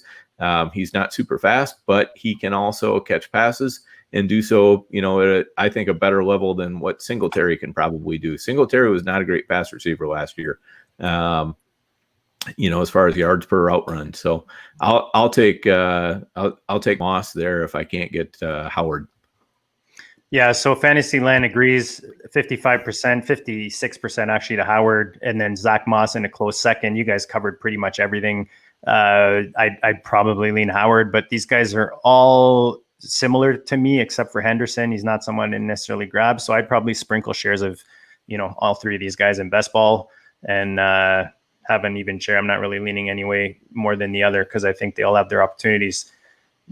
He's not super fast, but he can also catch passes and do so, at I think a better level than what Singletary can probably do. Singletary was not a great pass receiver last year. As far as yards per route run. So I'll take Moss there if I can't get Howard. Yeah. So Fantasyland agrees 55%, 56% actually to Howard, and then Zach Moss in a close second. You guys covered pretty much everything. I'd probably lean Howard, but these guys are all similar to me except for Henderson. He's not someone to necessarily grab. So I'd probably sprinkle shares of, all three of these guys in best ball and have an even share. I'm not really leaning any way more than the other because I think they all have their opportunities.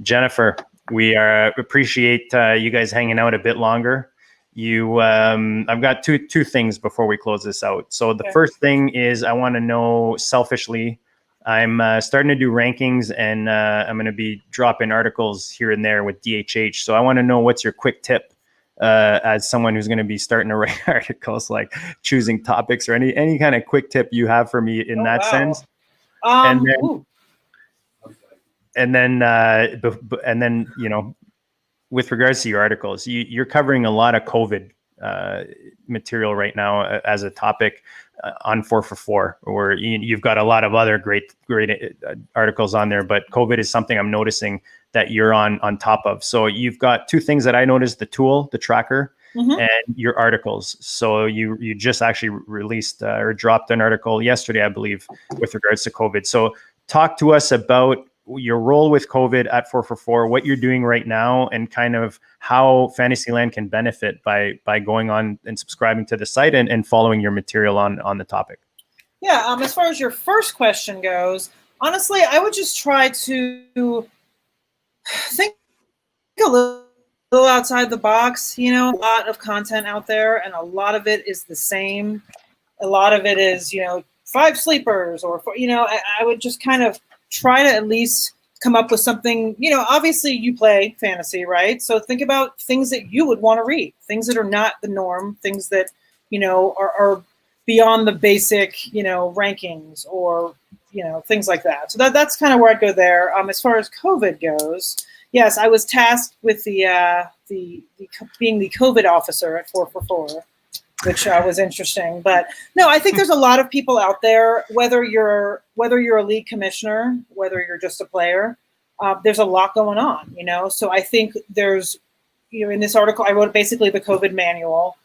Jennifer, we appreciate you guys hanging out a bit longer. I've got two things before we close this out. So the first thing is I want to know selfishly, I'm starting to do rankings and I'm going to be dropping articles here and there with DHH. So I want to know what's your quick tip as someone who's going to be starting to write articles, like choosing topics or any kind of quick tip you have for me in that sense. And then, with regards to your articles, you're covering a lot of COVID material right now as a topic on 4for4, where you've got a lot of other great articles on there, but COVID is something I'm noticing that you're on top of. So you've got two things that I noticed: the tool, the tracker, and your articles. So you just actually released or dropped an article yesterday, I believe, with regards to COVID. So talk to us about your role with COVID at 4for4, what you're doing right now, and kind of how Fantasyland can benefit by going on and subscribing to the site and following your material on the topic. Yeah, as far as your first question goes, honestly, I would just try to think a little outside the box. You know, a lot of content out there, and a lot of it is the same. A lot of it is, 5 sleepers, or, I would just kind of try to at least come up with something. Obviously you play fantasy, right? So think about things that you would want to read, things that are not the norm, things that, are beyond the basic, rankings, or, things like that. So that's kind of where I'd go there. As far as COVID goes, yes, I was tasked with the being the COVID officer at 4for4, which was interesting. But no, I think there's a lot of people out there, whether you're a league commissioner, whether you're just a player, there's a lot going on, So I think there's, in this article, I wrote basically the COVID manual,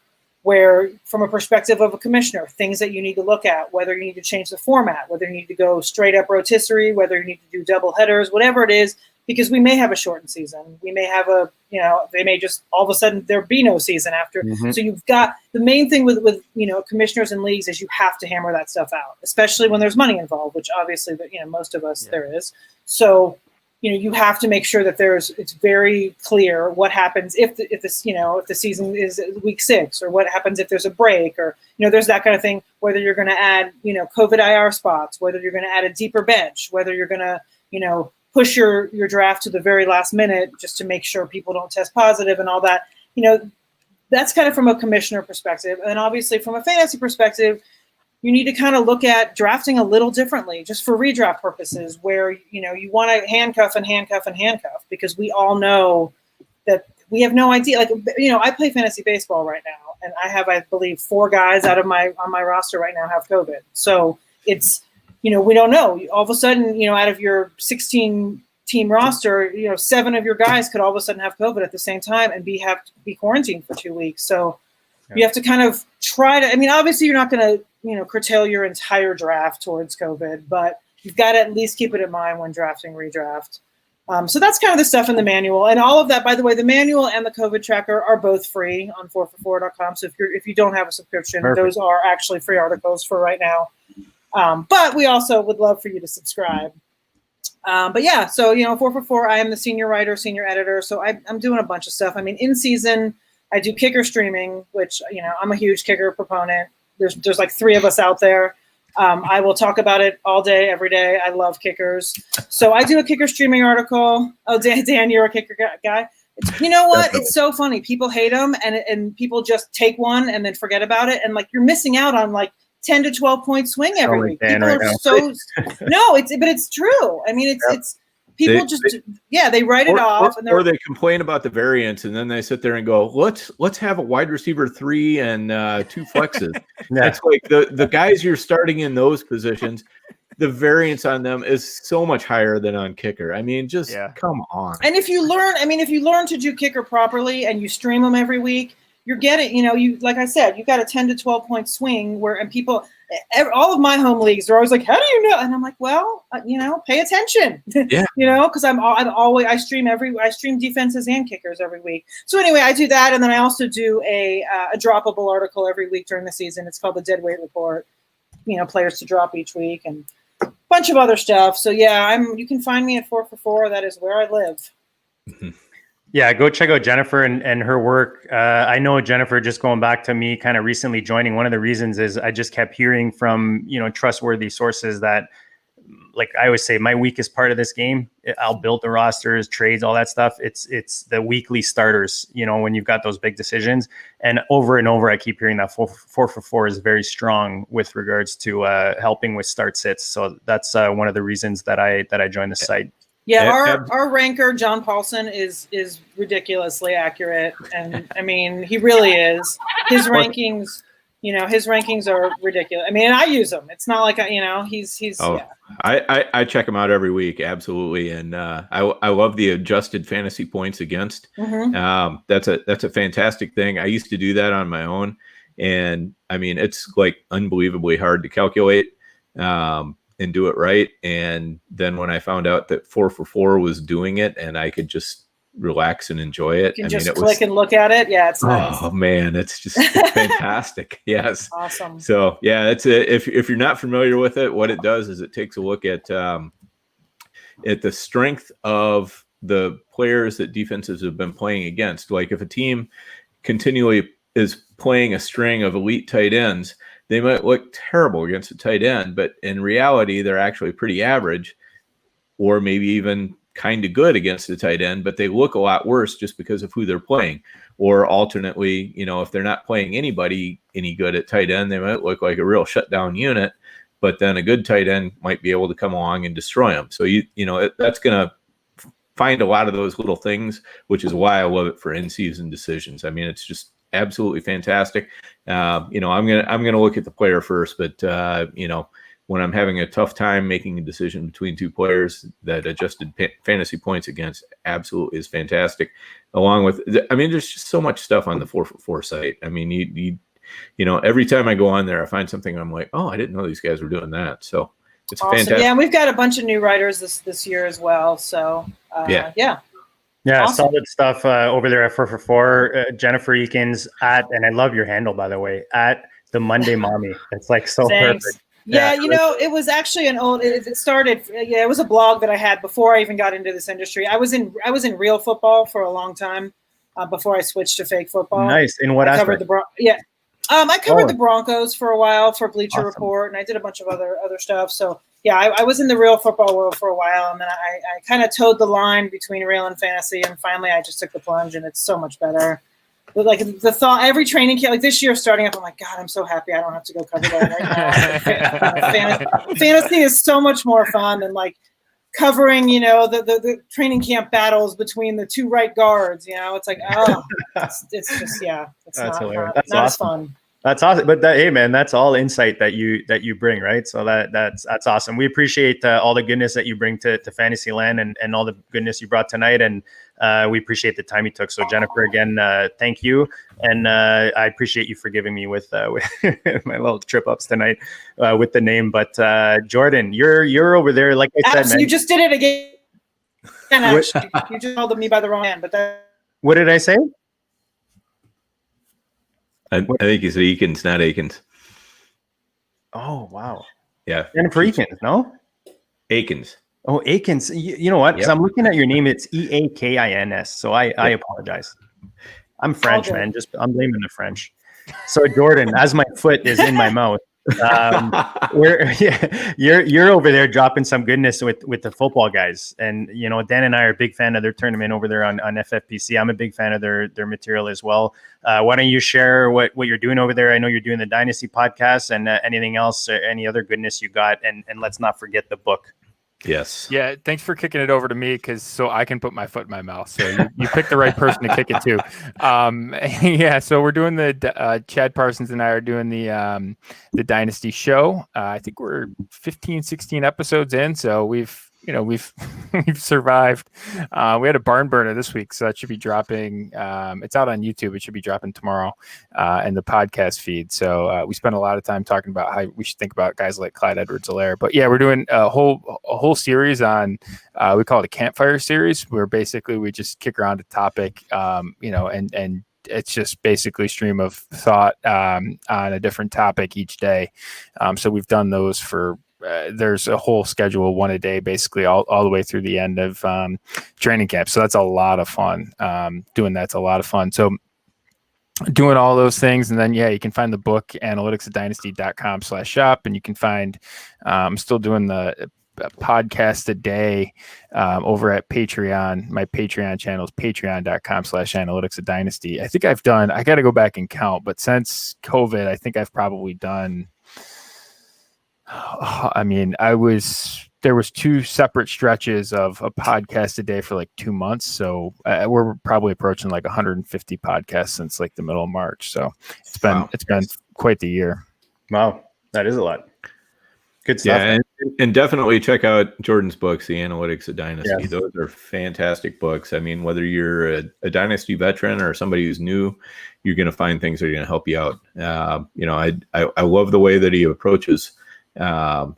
where from a perspective of a commissioner, things that you need to look at, whether you need to change the format, whether you need to go straight up rotisserie, whether you need to do double headers, whatever it is, because we may have a shortened season. We may have they may just all of a sudden there be no season after. So you've got the main thing with commissioners and leagues is you have to hammer that stuff out, especially when there's money involved, which obviously most of us there is. So you have to make sure that it's very clear what happens if the season is week 6, or what happens if there's a break, or there's that kind of thing. Whether you're going to add COVID IR spots, whether you're going to add a deeper bench, whether you're going to push your draft to the very last minute just to make sure people don't test positive and all that. That's kind of from a commissioner perspective. And obviously from a fantasy perspective, you need to kind of look at drafting a little differently, just for redraft purposes, where, you want to handcuff, because we all know that we have no idea. Like, I play fantasy baseball right now, and I have, I believe, 4 guys on my roster right now have COVID. So it's, we don't know. All of a sudden, out of your 16 team roster, 7 of your guys could all of a sudden have COVID at the same time and have to be quarantined for 2 weeks. So you have to kind of try to, obviously you're not going to, curtail your entire draft towards COVID, but you've got to at least keep it in mind when drafting redraft. So that's kind of the stuff in the manual, and all of that, by the way, the manual and the COVID tracker are both free on 4for4.com. So if you don't have a subscription, those are actually free articles for right now. But we also would love for you to subscribe. But yeah, so 4for4, I am the senior writer, senior editor. So I'm doing a bunch of stuff. In season, I do kicker streaming, which I'm a huge kicker proponent. There's like 3 of us out there. I will talk about it all day, every day. I love kickers. So I do a kicker streaming article. Oh, Dan, you're a kicker guy. You know what? Definitely. It's so funny. People hate them, and people just take one and then forget about it. And you're missing out on 10 to 12 point swing every week. People are so but it's true. It's people they write it off, or they complain about the variance, and then they sit there and go, let's have a wide receiver 3 and 2 flexes. That's like the guys you're starting in those positions, the variance on them is so much higher than on kicker. Come on. And if you learn to do kicker properly and you stream them every week, you're getting, you, like I said, you got a 10 to 12 point swing and people, all of my home leagues are always like, how do you know? And I'm like, well, pay attention, because I stream defenses and kickers every week. So anyway, I do that. And then I also do a droppable article every week during the season. It's called the Dead Weight Report, players to drop each week, and a bunch of other stuff. So yeah, you can find me at 4for4. That is where I live. Yeah, go check out Jennifer and her work. I know Jennifer, just going back to me kind of recently joining, one of the reasons is I just kept hearing from, trustworthy sources that, like I always say, my weakest part of this game, I'll build the rosters, trades, all that stuff. It's the weekly starters, when you've got those big decisions. And over, I keep hearing that 4for4 is very strong with regards to helping with start sits. So that's one of the reasons that I joined the site. Yeah, our ranker, John Paulson, is ridiculously accurate. And he really is. his rankings, his rankings are ridiculous. I mean, and I use them. It's not like he's. Oh, yeah. I check them out every week, absolutely, and I love the adjusted fantasy points against. Mm-hmm. That's a fantastic thing. I used to do that on my own, and I mean, it's like unbelievably hard to calculate and do it right. And then when I found out that 4for4 was doing it, and I could just relax and enjoy it. You can click and look at it. Yeah, it's nice. Oh man, it's fantastic. Yes. Awesome. So yeah, if you're not familiar with it, what it does is it takes a look at the strength of the players that defenses have been playing against. Like if a team continually is playing a string of elite tight ends, they might look terrible against a tight end, but in reality, they're actually pretty average, or maybe even kind of good against the tight end, but they look a lot worse just because of who they're playing. Or alternately, if they're not playing anybody any good at tight end, they might look like a real shutdown unit, but then a good tight end might be able to come along and destroy them. So that's going to find a lot of those little things, which is why I love it for in-season decisions. I mean, it's just absolutely fantastic. I'm gonna look at the player first, but when I'm having a tough time making a decision between two players, that adjusted fantasy points against absolutely is fantastic. Along with, there's just so much stuff on the 4for4 site. I mean, you every time I go on there, I find something I'm like, oh, I didn't know these guys were doing that. So it's awesome. Fantastic. Yeah, and we've got a bunch of new writers this year as well. So yeah. Yeah, awesome. Solid stuff over there at 4for4. Jennifer Eakins and I love your handle, by the way, at the Monday Mommy. It's like so Thanks. perfect. Yeah, it was actually it started. Yeah, it was a blog that I had before I even got into this industry. I was in real football for a long time before I switched to fake football. Nice. In what aspect? I covered the Broncos for a while for Bleacher Report, and I did a bunch of other stuff. So yeah, I was in the real football world for a while, and then I kind of towed the line between real and fantasy, and finally I just took the plunge, and it's so much better. But like the thought, every training camp, like this year starting up, I'm like, God, I'm so happy I don't have to go cover that right now. Fantasy is so much more fun than like covering, the training camp battles between the two right guards. It's like, it's just, it's that's not hilarious. fun. That's not awesome. as fun. That's awesome. But hey, man, that's all insight that you bring, right? So that's awesome. We appreciate all the goodness that you bring to Fantasyland and all the goodness you brought tonight. And we appreciate the time you took. So Jennifer, again, thank you. And I appreciate you forgiving me with my little trip ups tonight with the name. But Jordan, you're over there. Like I said, man, you just did it again. Actually, you just called me by the wrong hand. But what did I say? I think he's Eakins, not Eakins. Oh, wow. Yeah. Jennifer Eakins, no? Eakins. Oh, Eakins. You know what? Because I'm looking at your name. It's Eakins. So I apologize. I'm French, man. I'm blaming the French. So Jordan, as my foot is in my mouth, you're over there dropping some goodness with the football guys, and Dan and I are a big fan of their tournament over there on FFPC. I'm a big fan of their material as well. Why don't you share what you're doing over there? I know you're doing the Dynasty podcast and anything else, or any other goodness you got, and let's not forget the book. Yes. Yeah. Thanks for kicking it over to me so I can put my foot in my mouth. So you picked the right person to kick it to. Yeah. So we're doing the Chad Parsons and I are doing the Dynasty show. I think we're 15, 16 episodes in. So we've survived. We had a barn burner this week, so that should be dropping. It's out on YouTube. It should be dropping tomorrow in the podcast feed. So we spent a lot of time talking about how we should think about guys like Clyde Edwards-Helaire. But yeah, we're doing a whole series on. We call it a campfire series, where basically we just kick around a topic, and it's just basically stream of thought on a different topic each day. So we've done those for. There's a whole schedule, one a day, basically all the way through the end of training camp. So that's a lot of fun. Doing that's a lot of fun. So doing all those things. And then, you can find the book analyticsatdynasty.com/shop. And you can find, I'm still doing the podcast a day over at Patreon. My Patreon channel is patreon.com/analyticsatdynasty. I think I got to go back and count, but since COVID, I think I've probably done, I was there was 2 separate stretches of a podcast a day for like 2 months. So we're probably approaching like 150 podcasts since like the middle of March. So it's been quite the year. Wow, that is a lot. Good stuff. Yeah, and definitely check out Jordan's books, The Analytics of Dynasty. Yes. Those are fantastic books. I mean, whether you're a Dynasty veteran or somebody who's new, you're going to find things that are going to help you out. I love the way that he approaches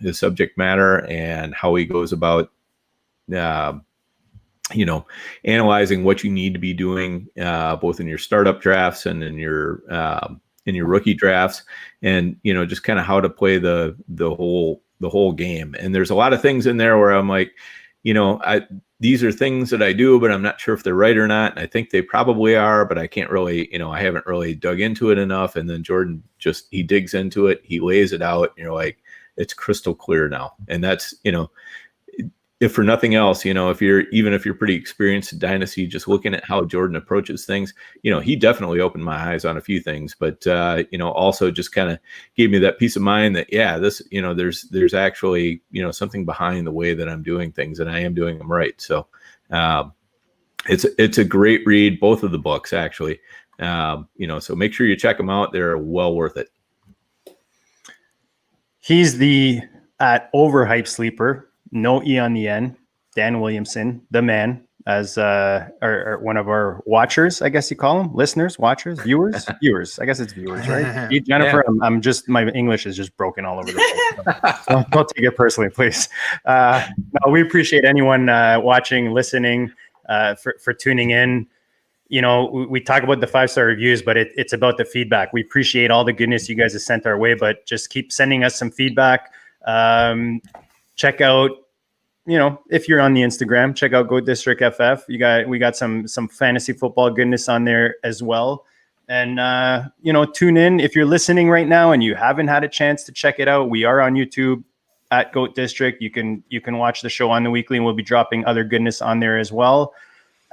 his subject matter and how he goes about, analyzing what you need to be doing, both in your startup drafts and in your rookie drafts, and just kind of how to play the whole game. And there's a lot of things in there where I'm like, these are things that I do, but I'm not sure if they're right or not. And I think they probably are, but I can't really, I haven't really dug into it enough. And then Jordan he digs into it, he lays it out, and you're like, it's crystal clear now. And that's, if for nothing else, if you're pretty experienced in Dynasty, just looking at how Jordan approaches things, he definitely opened my eyes on a few things, but also just kind of gave me that peace of mind that, this, there's actually, something behind the way that I'm doing things, and I am doing them right. So it's a great read, both of the books actually. So make sure you check them out. They're well worth it. He's the overhyped sleeper. No E on the end. Dan Williamson, the man, as or one of our watchers, I guess you call them, listeners, watchers, viewers. I guess it's viewers, right? Jennifer, yeah. I'm just, my English is just broken all over the place. So don't take it personally, please. No, we appreciate anyone watching, listening, for tuning in. We talk about the 5-star reviews, but it's about the feedback. We appreciate all the goodness you guys have sent our way, but just keep sending us some feedback. Check out, if you're on the Instagram, check out Go District FF. We got some fantasy football goodness on there as well. And tune in if you're listening right now and you haven't had a chance to check it out. We are on YouTube at Goat District. You can watch the show on the weekly, and we'll be dropping other goodness on there as well.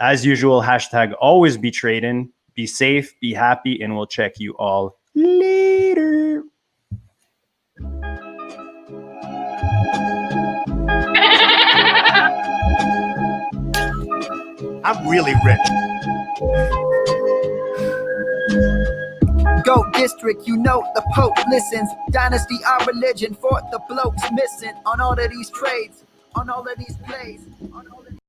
As usual, hashtag always be trading. Be safe, be happy, and we'll check you all later. I'm really rich. Go District, the Pope listens. Dynasty, our religion, for the blokes missing on all of these trades, on all of these plays, on all of these